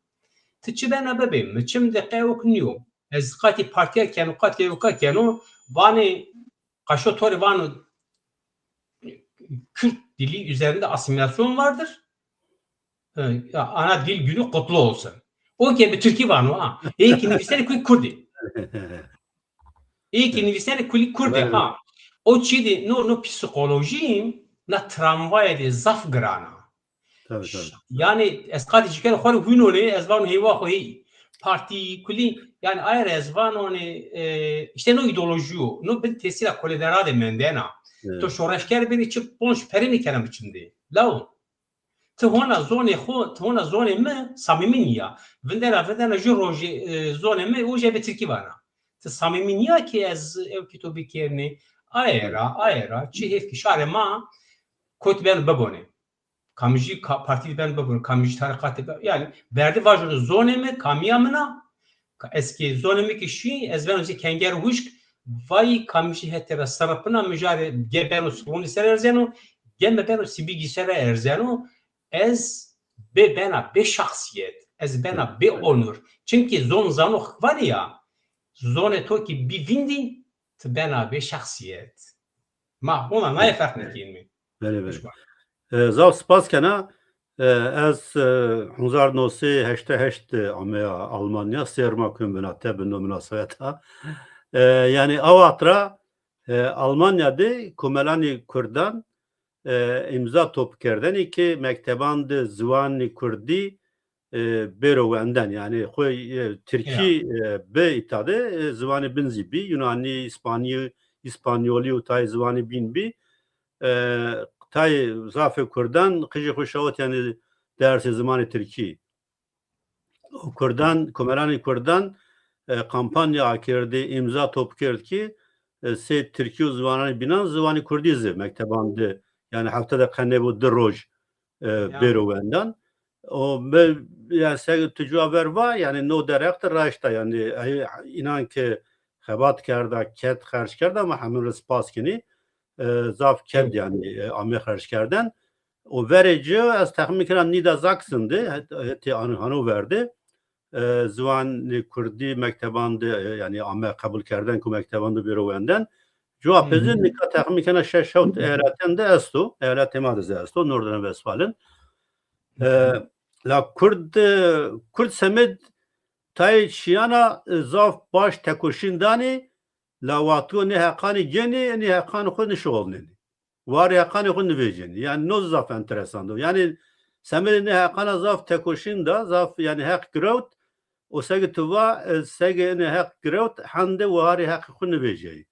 Tıçı ben abebim, çim de qeyok niyo. Ez qati partiya kenu, qati yuka kenu, vani kaşotori vani Kürt dili üzerinde asimilasyon vardır. Ana dil günü kutlu olsun. O gibi Türkiye var mı? Ha. İyi ki nefisleri kuy Kurdi. İyi ki nefisleri kuy Kurdi. Ha. O çidi no psikolojiyim na tramvaya de zaf grana. Tabii. Yani eskati cikel xor hunole ezvan heyva xoyi parti kuli yani ayer ezvan oni işte no ideoloji no bir tesir koledera de mendena to şoreşker beni çıp ponş perini kelam içinde lav to hona zone xo to hona zone me samiminiya vendera ju roje zone me uje betirki bana to samiminiya ki ez ev ki to bikerni ayera çi hef ki şare ma kot ben babone Kamuji partili ben babun kamuji tarikatı yani verdi vajonu zonemi kamiyamına eski zonemi kişi ezben önce kenger huşk vay kamuji hetera sarapına mücare gebeno sloni ser erzeno gemme beno sibigi ser erzeno ez be bena be şahsiyet ez bena be onur çünkü zon zanok var ya zone to ki bir vindi te bena be şahsiyet ma ona ne fark nekin mi Böyle. Zav spas kena ez 1988 amaya Almanya serma kümbünate bin münasebeta yani avatra Almanya'da kumelani Kurdan imza top kerdeni ki mektebandı Ziwanê Kurdî berowenden yani Türkiye be itade Ziwanê binzi bi Yunani İspanyoli u tay Ziwanê bin bi tay zafı Kurdan kıcı kuşavut yani dersi zamanı Türkiye. O Kurdan, Kumerani Kurdan kampanya akirdi, imza top kerdi ki se Türkiye zamanı binan Ziwanê Kurdî mektebandı. Yani haftada kanebu deroj berovendan. O yani seg tecrüber var yani no direkt raşta yani inan ki xebat kerda ket xerç kerda ama hemen respas kini zaf ked yani ame xerç kerden o verici az tahmin kiran nida zaksındı hatta anı verdi Ziwanê Kurdî mektebandı yani ame kabul kerden ku mektebandı berovenden cevap ezin nika tahmin kana şeşavt eyaletinde esto eyalet emadı esto Nordrhein Westfalen la Kurd semed tay şiyana zaf baş tekoşindani la vatu ne hakani geni ne hakani xo nişolni var hakani xo nivejeni yani no zaf enteresandı yani semed ne hakana zaf tekoşinda zaf yani hak growt o sege tuva sege ne hak growt hande var hak xo nivejeni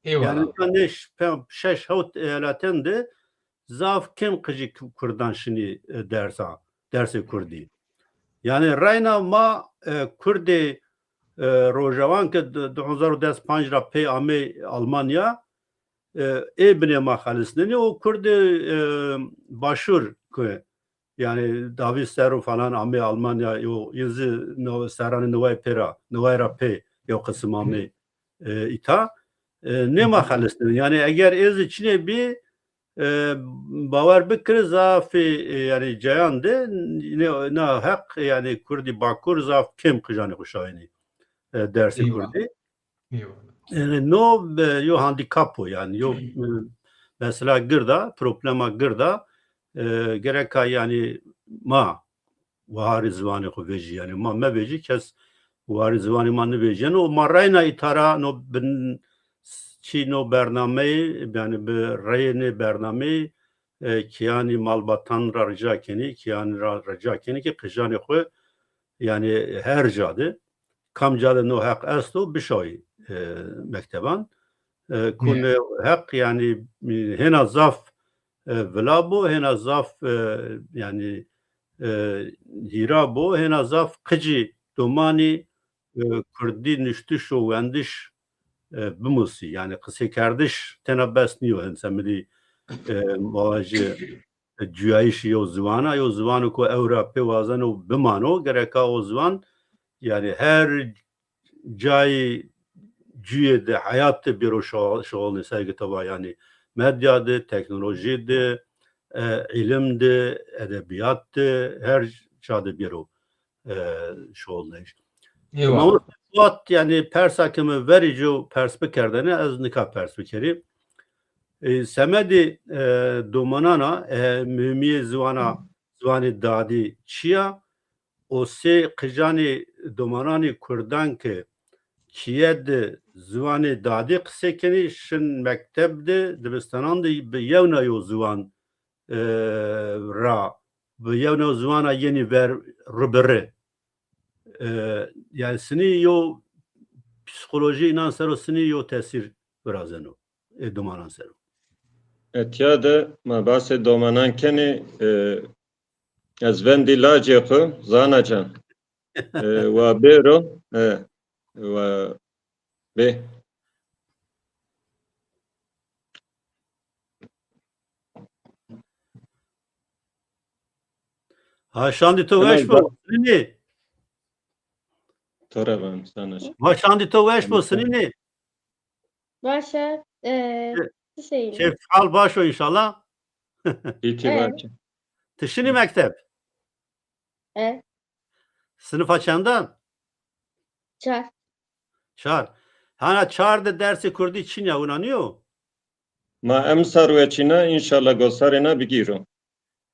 yani kaneş şeş havt eyaletinde zaf kim kıcı Kurdan şini dersi Kurdî. Yani rayna ma Kurdî rojavan ki 2015 ra pey ame Almanya ebne ma xalisneni o Kurdî başur ki yani David Seru falan ame Almanya o yazı no saranı novayra pey yo kısım ame ita ne ma xalisneni yani eğer ez içine bir باور بکر زاف yani cayandı ne hak yani Kurdi Bakur zaf kim kıcanı kuşayını dersi Kurdi yani no yo handikapo yani yo mesela gırda problema gırda gerek yani ma var zvanı kuvveci yani ma meveci kes var zvanı manı veci yani o marayna itara no ben Çino bername yani bir rayne bername kiyani malbatan rarcakeni kiyani rarcakeni ki kıjani xo yani her cadı kam cadı no hak asto bişoy mekteban kun hak yani hena zaf velabo hena zaf yani hirabo hena zaf kıcı domani Kurdi nüştüş o vendiş bumusi yani kısa kardeş tenabbes niyo ensemli mavacı cüyayişi yo zıvanı ko evra pevazan o bimano gereka o zıvan yani her cay cüyede hayatta bir o şoğlu saygı tava yani medyadı, teknolojiydi, ilimdi, edebiyattı, her çağda bir o şoğlu. Eyvallah. Ama yani pers hakimi verici perspekerdene az nikah perspekeri. Semedi domanana mümiye zıvanı dadi çiya o se kıjani domanani kurdan ki çiyed zıvanı dadi kısekeni şin mektebde dibistanan da bir yevna yo zıvan ra bir yevna zıvana yeni ver rüberi yani sini yo psikoloji inan sero sini yo tesir birazeno domanan sero. Etiyade ma bahse domanan keni az vendi lacı zanacan ve bero ve be Ha şandi to veş bu sini. Toravan zanacan. Ha şandi to veş bu sini. Başa şeyini. Keyf hal baş o inşallah. İti var ki. Tışını mektep. Sınıf açandan. Çar. Çar. Hana çar da dersi kurdu için ya unanıyor. Ma emsar ve çina inşallah gosarena bigiro.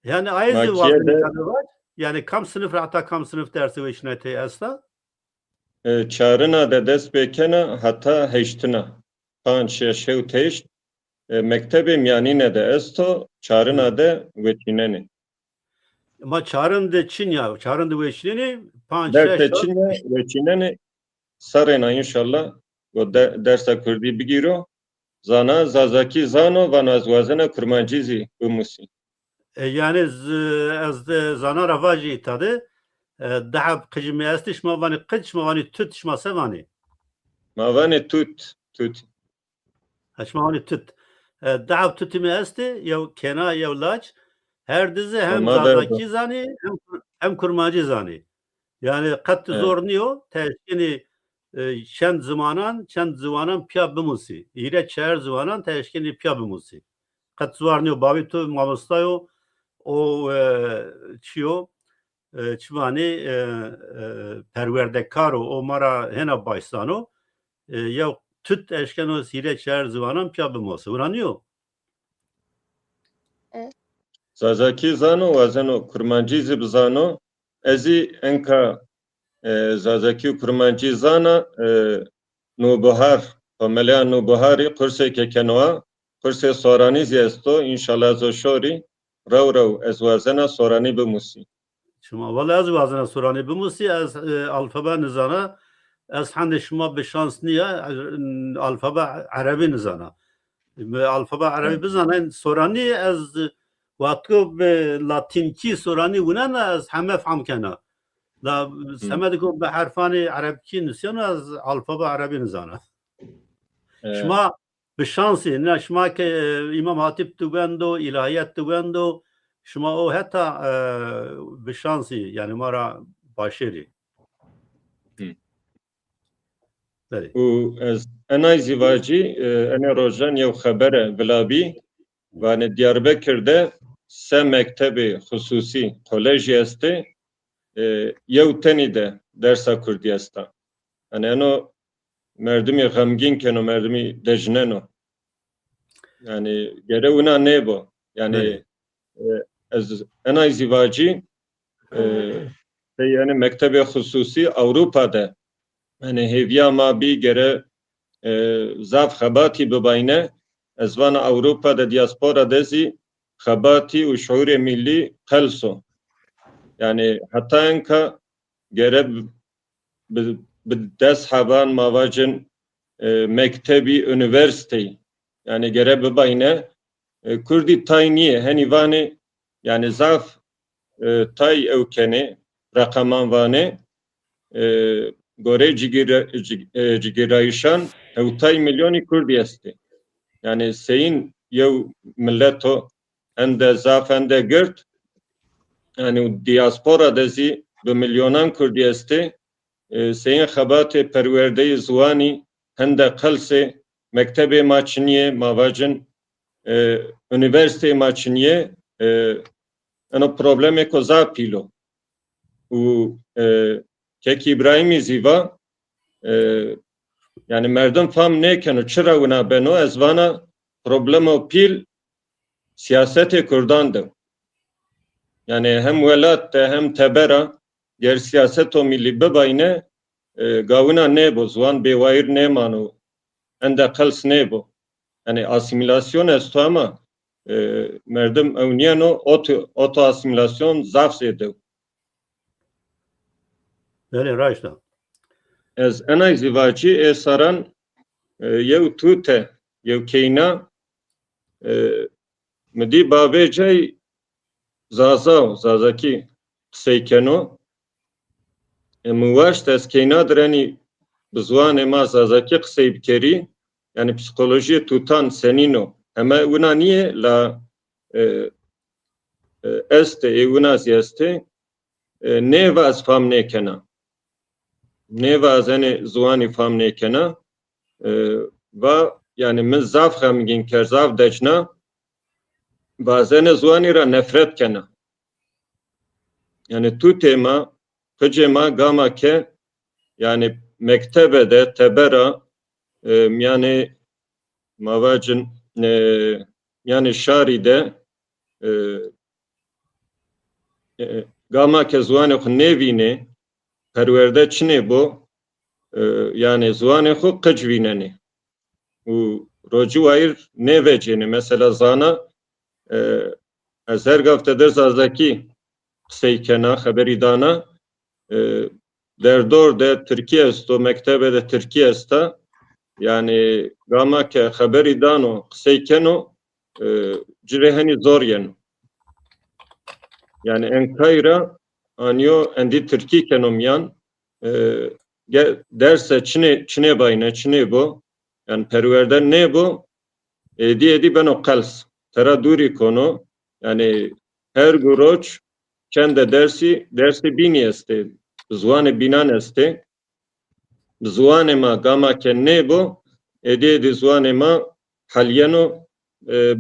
Yani ayızı Makiyede- vazını var. Yani kam sınıf hatta kam sınıf dersi ve işine teyasla. Çarına da dest bekena hatta heştina. Panç şev teşt mektebim yani ne de esto çarına da ve çineni. Ama çarın da Çin ya. Çarın da ve işini panç Derse çinne ve çineni sarena inşallah o dersa kurdi bigiro. Zana zazaki zano ve nazvazena kurmancizi bumusi. yani az da zana ravaji tadı. Daha kıcımı estiş mavani kıç mavani tüt şmasa vani. Mavane tut. Haşmavani tüt. Daha tütümü esti ya kena ya laç. Her dizi hem Ama zazaki zani hem kurmacı zani. Yani kat Evet. zorluyor. Teşkini çend zıvanan pya bimusi. İre çer zıvanan teşkini pya bimusi. Kat zorluyor. Babi tu mavastayo o çiyo çivani perverdekaro o mara hena başsano ya tüt eşken o sire çer zıvanan pya bimusi. Uranıyor. Zazaki zano wazano kurmancizi bzano ezi enka zazaki kurmanci zana nubuhar pamelea nubuhari kurse kekenoa kurse sorani zesto inşallah zoşori rav ez wazana sorani bimusi. شما ولی از وزن سورانی بموسی از الفبا نزانه از هند شما به شانس نیه الفبا عربی نزانه الفبا عربی بزنه سورانی از وقتی به لاتینکی سورانی ونن از همه فهم کنه لا سمد کو به حرفان عربی نسیانه از الفبا عربی نزانه شما به شانسی نه شما که امام حاتب تو بندو الهیت تو بندو شما او حتی به شانسی یعنی ما را باشری بله U ez enay zivaci ene rojan yev xebere bilabi ve Diyarbakır'da se mektebi hususi koleji este yev teni de dersa kurdi esta. Yani eno merdumi gamgin keno merdumi dejneno. Yani gere una nebo. Yani ez enay zivaci yani mektebi hususi Avrupa'da yani hevya ma bir gere zaf xabati bibayne ezvana Avrupa'da diaspora dezi xabati u şuur milli kelso. Yani hatta enka gere des haban mavacın mektebi üniversiteyi yani gere bibayne Kurdi tayniye henivane yani zaf tay evkene rakaman vane gore cigirayişan evtay milyoni Kurdi esti. Yani seyin yev milleto hende zaf hende girt yani diaspora dezi bi milyonan Kurdî este seyin xebatê perwerdeyê ziwanî hende qelse mektebê ma Çiniyê mavacin üniversiteyê ma Çiniyê eno problemê ku za pîlo û kek İbrahimî zîva yani merdim fam nekin û çira wina beno ez vana problema pîl siyasetê Kurdan de yani hem welat de hem tebera ger siyaset o millî bibayne gawina nebo ziwan bêwayîr nemano ende qels nebo yani asimilasyon est ama merdim ewniyano oto asimilasyon zaf zêde Bele raşta. ez enay zivacî êsaran yew tute yew keyna midî bavê cey zazakî qisey keno min waş ez keyna direnî bi ziwanê ma zazakî qisey bikerî yani psikolojiyê tutan senîno heme wina niye la este wina ziyeste nêva ez fam nekena nêva ez henê ziwanî fam nekena va yani min zaf xemgîn ker zaf decna bazenê ziwanî ra nefret kena yani tutê ma picê ma gama ke yani mektebe de tebera yani mavacin yani şarî de gama ke ziwanê xwe nevîne perwerde çinê bo yani ziwanê xwe qic vînenê û rocî wayîr nevecêne mesela zana ez her gav te der zazakî qisey kena xeberî dana derdor de Tirkiye est o mektebe de Tirkiye est yani gama ke xeberî dano qisey keno cirê henî zor yeno yani enkayra aniyo endî Tirkî kenomiyan derse çinê bayne çinê bo yani perwerde ne bo êdî beno qels tera dûrî kono yani her guroç çende dersi bînî este ziwanê bînan este ziwanê ma gama ke ne bo êdî ziwanê ma helyeno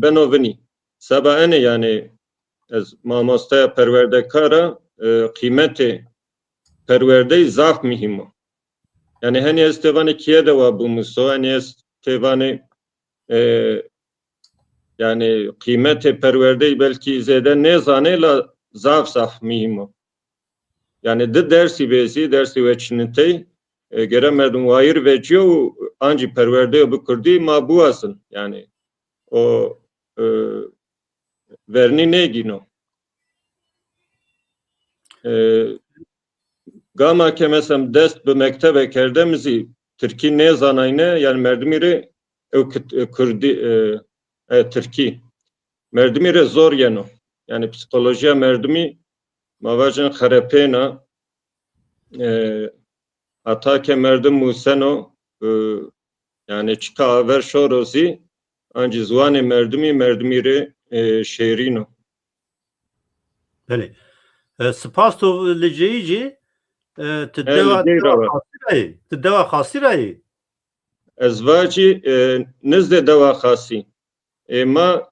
beno vinî seba ene yani ez mamostaya perwerdekara kıymetê perwerdeyî zaf mühim o yani henî ez tevanê kiye de wa bûmuso henî ez tevanê yani kıymetê perwerdeyî belkî zêde nezanê la zaf mühim o yani di dersî bêzî dersî weçinitey gere merdum wayîr veciyo û ancî perwerdeyê bi Kurdî ma buwasin yani o vernî negîno gama ke mesela dest bi mektebe kerdem zî Tirkî nezanayne yani merdimî Kurdî Tirkî merdimî zor yeno yani psikolojiya merdimî mavacin xerepêna hata ke merdim museno yani çika aver şorozî ancî ziwanê merdimî şêrîno Bele. Spas to liceyî te deva xasîrayê ez vacî nizde dewa xasî êma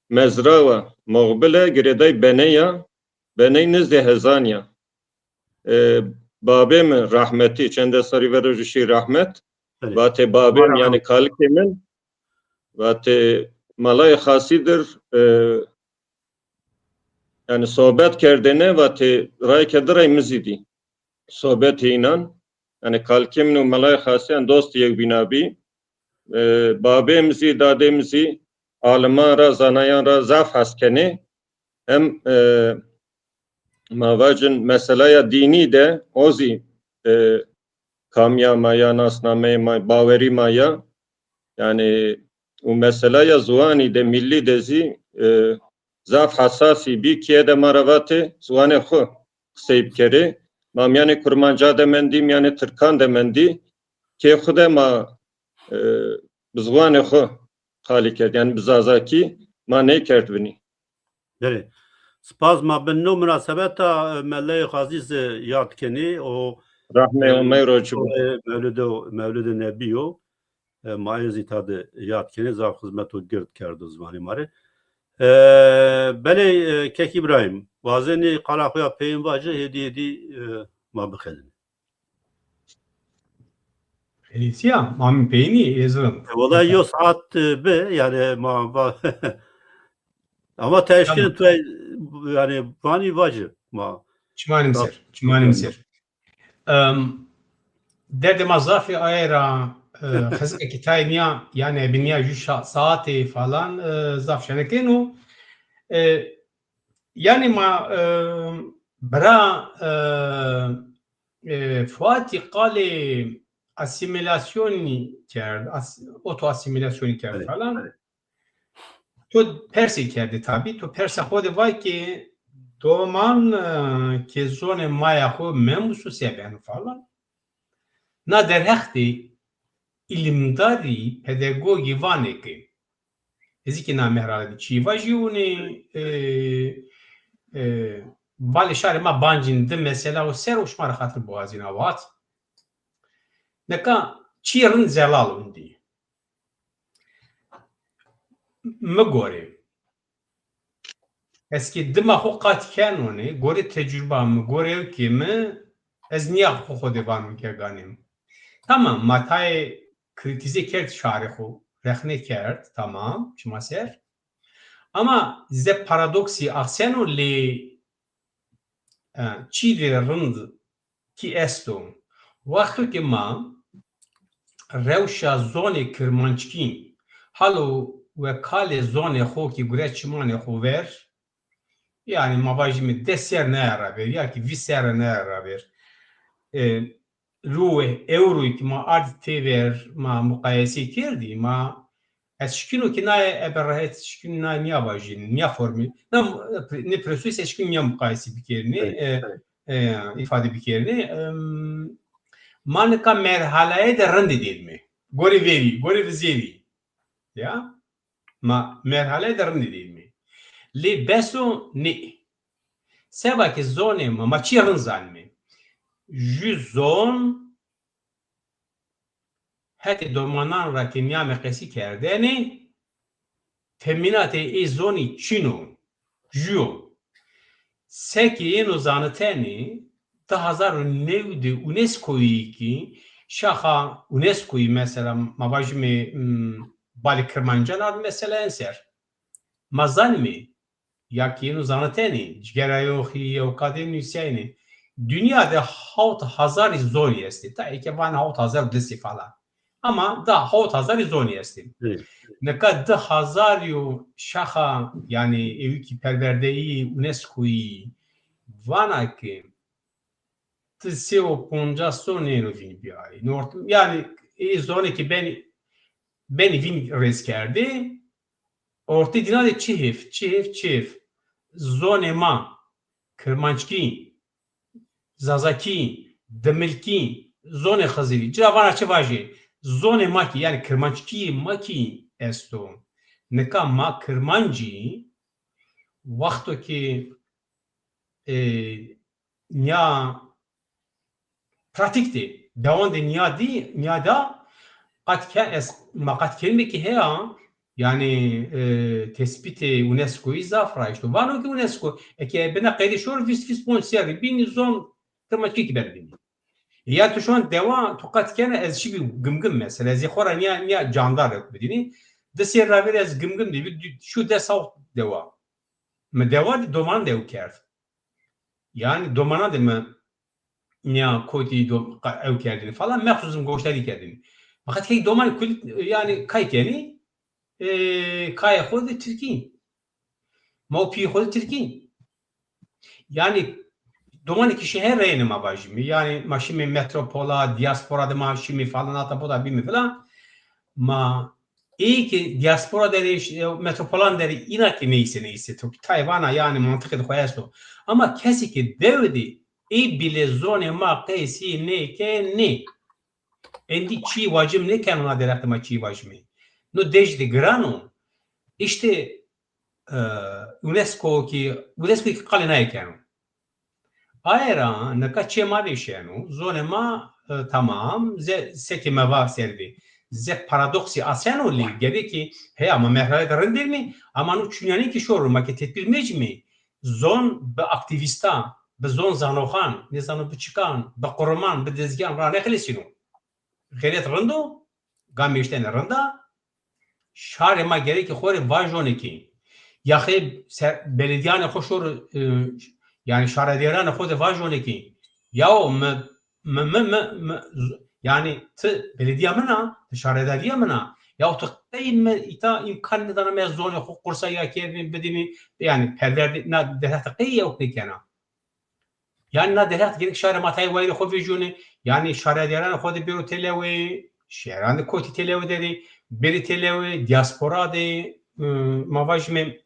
mezrawa moqbile girêday beney nizde hezaniya babê min rahmetî çende sarî vere jişî rahmet vatê babêm yani kalikê min vatê malayê xasîdir yani sohbet kerdine vatê rayeke diray mizîdî sohbetê înan yani kalikê min û malayê xasîyan dost yek bînabî babêm zî dadêm zî aliman ra zanayan ra zaf heskenê hem mavacin meselaya dînî de o zî kamiya maya nasnameyê ma bawerî maya yani û meselaya ziwanî de millî de zî zaf hesasî bî kiye de maravatê ziwanê xwe qisey bikerê mam yani kurmanca demendî yani Tirkan demendî kê xwe de ma bi ziwanê xwe qalî kerd yani bi zazakî ما نکردنی بله سپاس ما به نو مناسبت مله خازیز یاد کنی و رحمه عمر راجبو مولد نبی و مایزی تاده یاد کنی زاف خدمت و گرد کرد زمانی ماره بله کک ابراهیم وازنی قلاقویا پیم واجه هدی ما بخدن Elisia, mami peyni yazılım. والله يو ساعات به يعني ما ama teşkil yani vani vacı ma Çimanim ser. Çimanim ser. Derdi mazafi ayra xizka kitay niya yani biniya 100 saati falan zaf şenekenu yani ma bra fuati qali asimilasyoni کرد oto asimilasyoni کرد falan تو پرسی کردی tabii تو پرس خود وای که دومان که زون مایا خو membusu sebenu falan na derhekti ilimdari pedagogi vaneki eziki na mehrali çi vajuni vali şare ma bancin de mesela o ser uşmar hatır boğazina vat neka çirin zelal undi مگوری eski dima xo qat kanuni gori tecrüba mı gori ki mi ez niye xo devam kerganim tamam matay kritize kert şarixu rexne kert tamam çmaser ama ze paradoksi aksenu li çi de rınd ki esto waxtu ki ma rewşa zone kirmançkin halu ve kale zone xo ki gure çmane xo ver yani mavajimi deser ne ara ver ya ki viser ne ara ver روی اوروی که ما ارد تیور ما مقایسه کردی ما از شکینو که نه ابراهیت شکین نه نیا واجین نیا فرمی نه پرسویس شکین نیا مقایسه بکرنی ifade بکرنی ما نکا مرحله در رند دید می گوری ویری گوری وزیری یا ما مرحله در رند دید می لی بسو نی سبا که زونه ما چی رند زن می جزون هتی دومانان را که نیا مقیسی کردنی تمینات ای زونی چینو جو سکی اینو زانتنی 2009 اونسکویی که شاخا اونسکویی مثلا مواجمه بالی کرمانجان مثلا انسر مازالمی یا که اینو زانتنی جگرایوخی یا کادی نوسیانی dünyada 6000 zoni است تا ای که وان 6000 دستی falan ama da 6000 zoni است ne kadar 1000 şaha yani evi ki perverdeyi UNESCO'yi vana ki tseo ponjasto ne no vin biay yani zoni ki beni vin reskerdi orta dinade çift zone ma Kırmançki Zazaki, Demirki, zone xaziri. Cevana ce vaje? Zone maki yani Kırmançki maki esto. Neka ma Kırmancı vakto ki nya pratikti. Devam de nya da qat kelime ki heya yani tespiti UNESCO'yu zafra işte. Vano ki UNESCO ki bena qaydi şor vis sponsor bin zon Kırmaçki ki berdini. Ya tu şu an deva tokat kene ez şi gımgım mesela ez xora niya candar yok bedini. Desir raver ez gımgım dibi şu desav deva. Me deva doman dev kert. Yani domana de me niya koti ev kerdini falan mehsusum goştari kerdini. Fakat ki doman kulit yani kaykeni kaya xod Türkiye. Ma pi xod Türkiye. Yani doman ki şehir reyne mabajimi yani maşimi metropola diaspora de maşimi falan atapoda bimi falan ma iyi ki diaspora deri metropolan deri inaki neyse Tayvan'a yani mantık da koyarsın ama kesi ki devdi iyi bile zone ma kesi ne ke ne endi çi vacim ne kanuna derahtıma çi vacimi no dejdi grano işte UNESCO ki qale nayekeno. Ayra neka çema beşenu zonema tamam seki meva servi. Ze paradoksi aseno li gereki he ama merhalet rendir mi? Ama nu çünyani ki şoru ki tedbir mecmi zon be aktivista be zon zanoxan ne zanu bıçıkan be koruman be dezgan ra ne xilesinu. Gayret rendo gamişten renda şare ma gereki xore vajoneki yaxi belediyan xoşor yani şarediyran xode vajoneki ya yani belediye mina şarediyya mina ya taqim ita imkan nedana mezon xo kursa ya ki bedimi yani perverdi na dehtaqiyya o pekana yani na deht gerek şare matay wayli xo vijoni yani şarediyran xode biro telewi şehran koti telewi dedi biri telewi diaspora de mavajme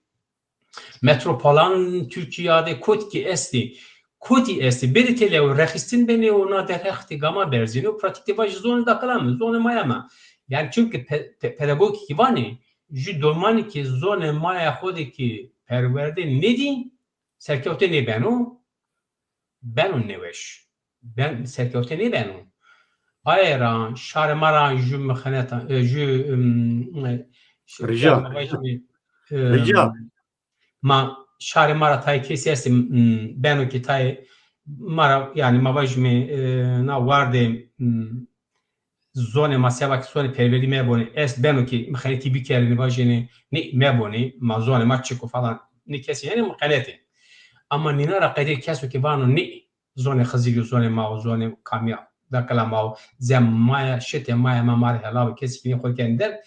metropolan Türkiye'de koti esti biri televi rehistin beni ona derhti gama berzini o pratikte baş zonu da kalamı zonu mayama yani çünkü pedagogik vani ju domani ki zonu maya hodeki perverde ne di serkevte ne benu neveş ben serkevte ne benu ayran şarmara ju mekhaneta ju Rica. Ma şare mara tay kesi esti beno ki tay mara yani mavajmi na varde zone maseva ki zone perveri meboni est beno ki mekhaneti bir kere vajini ni meboni ma zone maçiko falan ni kesi yani mekhaneti ama nina raqede kesu ki vano ni zone khazili zone ma zone kamya da kalama zem maya şete maya mamar helav kesi ki xo kender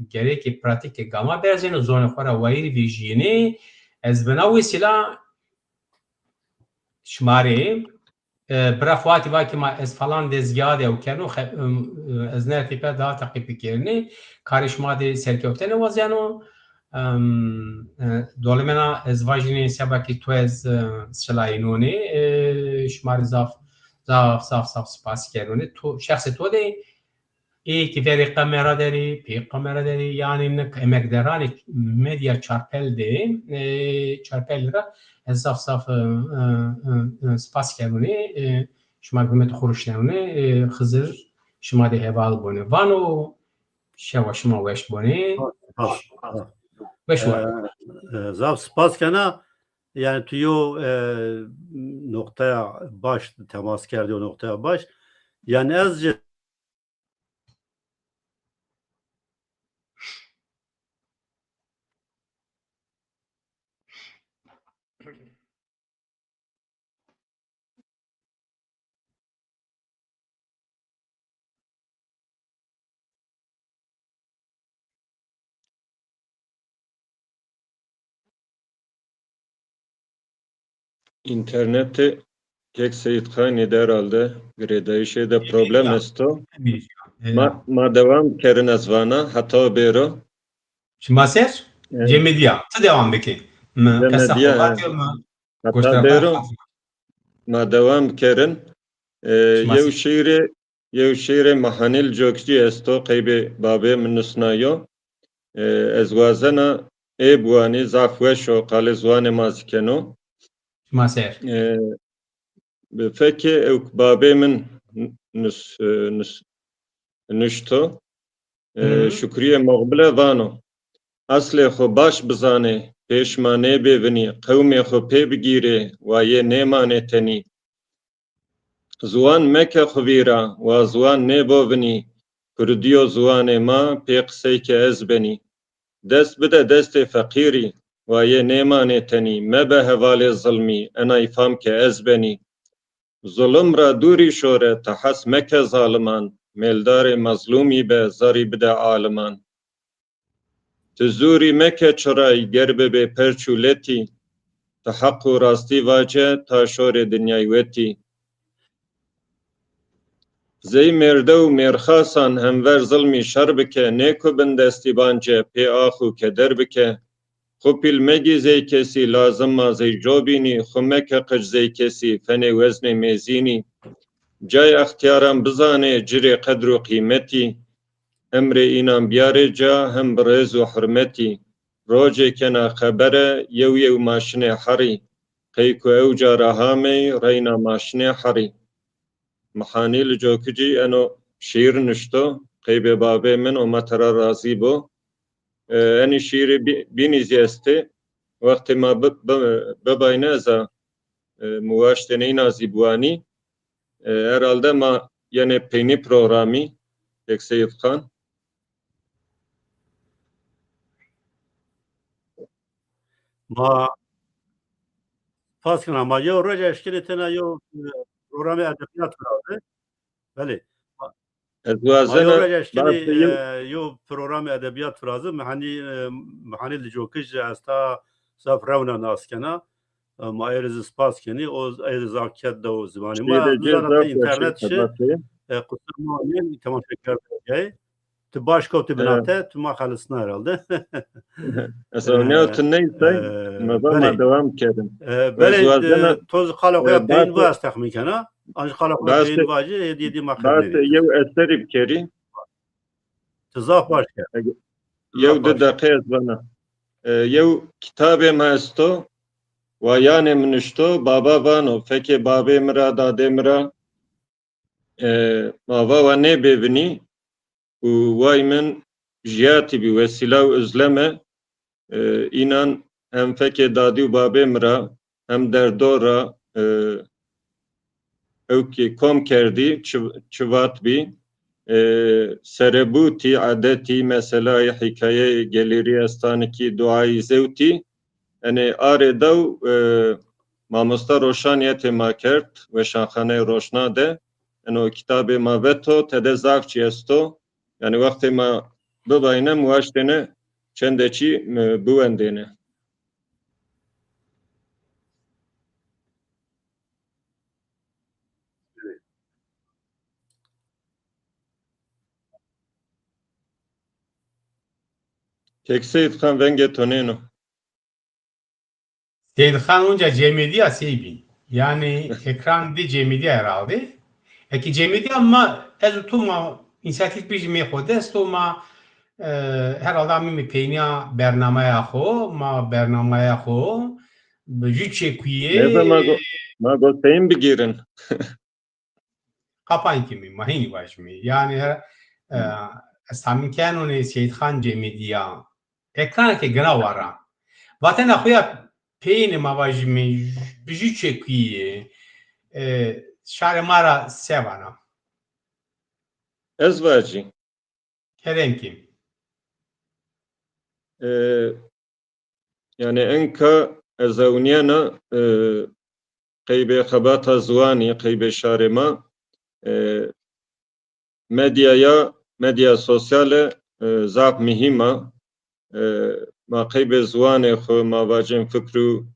gerek pratik gama berzeni zone xora vayri vijini ez binawi sila şmari برافواتی واکی ما از فلان دزگاده و کنو از نه تیپه دا تقیبی کرنی کارش ما دی سرکوتنه وزیانو دولمنا از واجنی سبکی تو از سلاینونی شماری زاف سپاس کرنی تو شخص تو دی ای کی veri kamera deri pi kamera deri yani emekderani medya çarpel de çarpelra saf spas keruni şuma hükümet xuruşlarını Xızır şuma de heval bone vano şeva şuma veş bone veş var Zav spas kana yani tuyo noktaya baş temas kerdi o noktaya baş yani azce İnternette Kek Seyit Khan herhalde gredayişe de problem esto. Ma devam kerin az vana hatta bero. Şimaser Cemediya tı devam beki. Cemediya hatta bero. Ma devam kerin yev şiire mahanil jokji esto qeybe babe minusnayo ezwazena ebwani zafweşo qale zwane mazikeno Şimaser Feke ew babê min nuşto şükriye maqbile vano aslê xwe baş bizanê pêşma nêbêvinî qewmê xwe pê bigîrê wayê nêmanê tenî ziwan meke xwîra wa ziwan nêbovinî Kurdiyo ziwanê ma pê qiseyke ez benî dest bide destê feqîrî wayê nêmanê tenî me be hevalê zilmî enay famke ez benî Zulüm ra dûrî şore tehas meke zaliman mêldarê mezlûmî be zarî bide aliman Tu zûrî meke çirayî ger bibe perç û letî Tu heq û rastî vace ta şorê dinyayê wetî Zey mêrde û mêrxasan hemver zilmî şer bike nê ku bin destî bance pê ax û keder bike Xu pîl megî zey kesî lazim ma zey cobînî xu meke qij zey kesî fenê weznê mêzînî Cay extiyaran bizanê cirê qedr û qîmetî Emrê înan biyarê ca hem bi rêz û hurmetî روجه کنا خبره یو ماشین حری قیکو او جارهامی رینا ماشین حری محانی لجوکجی انو شیر نشتو قیب بابه من و مترا رازی بو انی شیر بینی زیسته وقتی ما بباینه ازا مواشتنه نازی بوانی herhalde ma yine peyni programi Seyit Khan. ما فاز کنم ما یه روز اشکالی تنها یه پروگرام ادبیات فرازه بله ما یه روز اشکالی یه پروگرام ادبیات فرازه محنی لجوکش استا سفرونه ناس کنه ما ایرز سپاس کنی او ایرز آکت دو زمانی ما زارت اینترنت شه قصر ما نیم تماشا کرده تباش کوت بناته ما خلصنا herhalde. Mesela ne olsun neyse ama devam kedim. بله توز خالقویا پین واس تخمیکنه آنج خالقویا پین واجه هدیه مخدر نید. بعد یو استری بکری. تزاف باش کرد. یو دقیقه بنا. یو کتاب ما استو و یعنی منشتو بابا وانو فکر بابا مرا داده مرا بابا و نه ببینی و وای من جیاتی بی وسیله و ازلمه ایnan hem feke dadi u babê mira hem derdora ew ki kom kerdî çivat bî serebûtî adetî meselayê hikayeyê gelêrî estanekî duayî zewtî enê arê dew mamosta roşaniye têma kerd weşanxaneyê roşna de eno kitabê ma veto tede zavçî esto yani wextê ma bibayne muwaştene çendeçî biwendêne. Tek Seyit Khan venge toneno. Seyit Khan onca Cemedi aseybi. Yani ekran de Cemedi herhalde. Eki Cemedi ama ez utuma inisiyatif bir mi xodes ma herhalde mi peyniya bernamaya xo ma bernamaya xo biji çekuye Nebe ma gosteyim bigirin. Kapan kimi mahini başmi. Yani Samin kanuni Seyit Khan Cemediya ekran ke gana vara. Vaten axuya peyni mavajmi biji çekuye şare mara sevana. Ezvacı. Kerem kim? Yani enka ezavniyana qeybe xabata zwani qeybe şarema medya sosyale zaf mihima ma qeybe zwane xo ma vacin fikru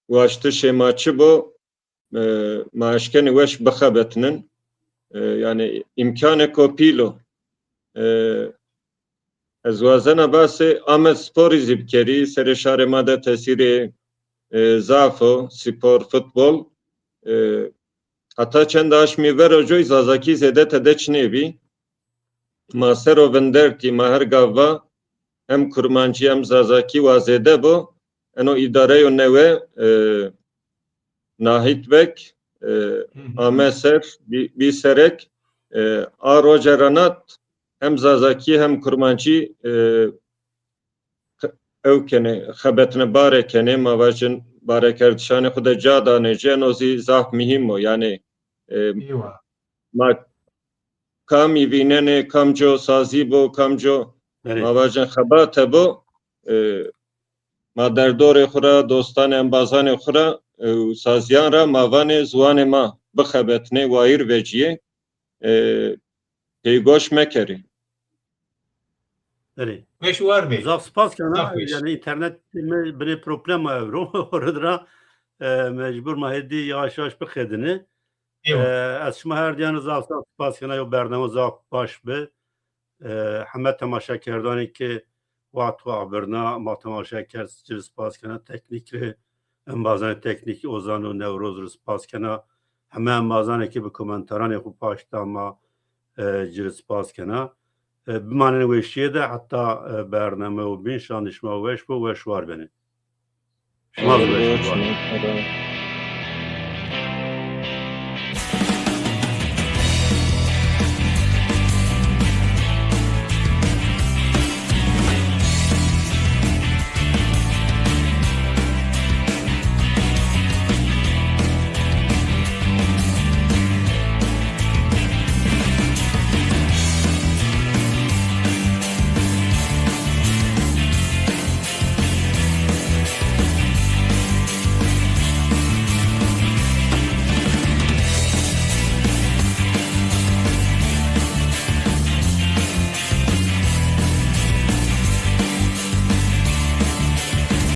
vaştı şemaçı bu maaşkeni weş bixabetinin yani imkanı kopilo ezwazana base Ahmet Spor izibkeri sere şaremada tesiri zafo spor futbol hatta çend aşmi verojoy zazaki zede tedeçnevi masero venderti maher gavva hem kurmancı hem zazaki vazede bu eno idare neve nahitbek ameser bir serek a rojeranat hem zazaki hem kurmancı evkene xabetine barekene mavacın barekerdişane xuda cadane jenozi zaf mühim o yani ma kam vinene kamco sazibo kamco mavacın xabate bu ma derdore xura dostan embazane xura saziyan ra mavane zwane ma bixabetine vair veciye peygoş mekeri. Evet. Meşvar bey. Zaf spas kana yani internet bir problem var orada mecbur mahdi yavaş yavaş bixedini. Esma her diyanı zaf spas kana yo bername zaf baş be. Hamd temaşa kerdani ki وقت برنا ما تماشا کرد جلس پاس کنه تکنیک ره انبازان تکنیک اوزان و نوروز رس پاس کنه همه انبازان که به کومنتاران خوب پاشتا ما جلس پاس کنه بمانن وشیه ده حتی برنامه و بین شانشما وش بو وش وار بینه شما Olur, وش olur, وار şunu-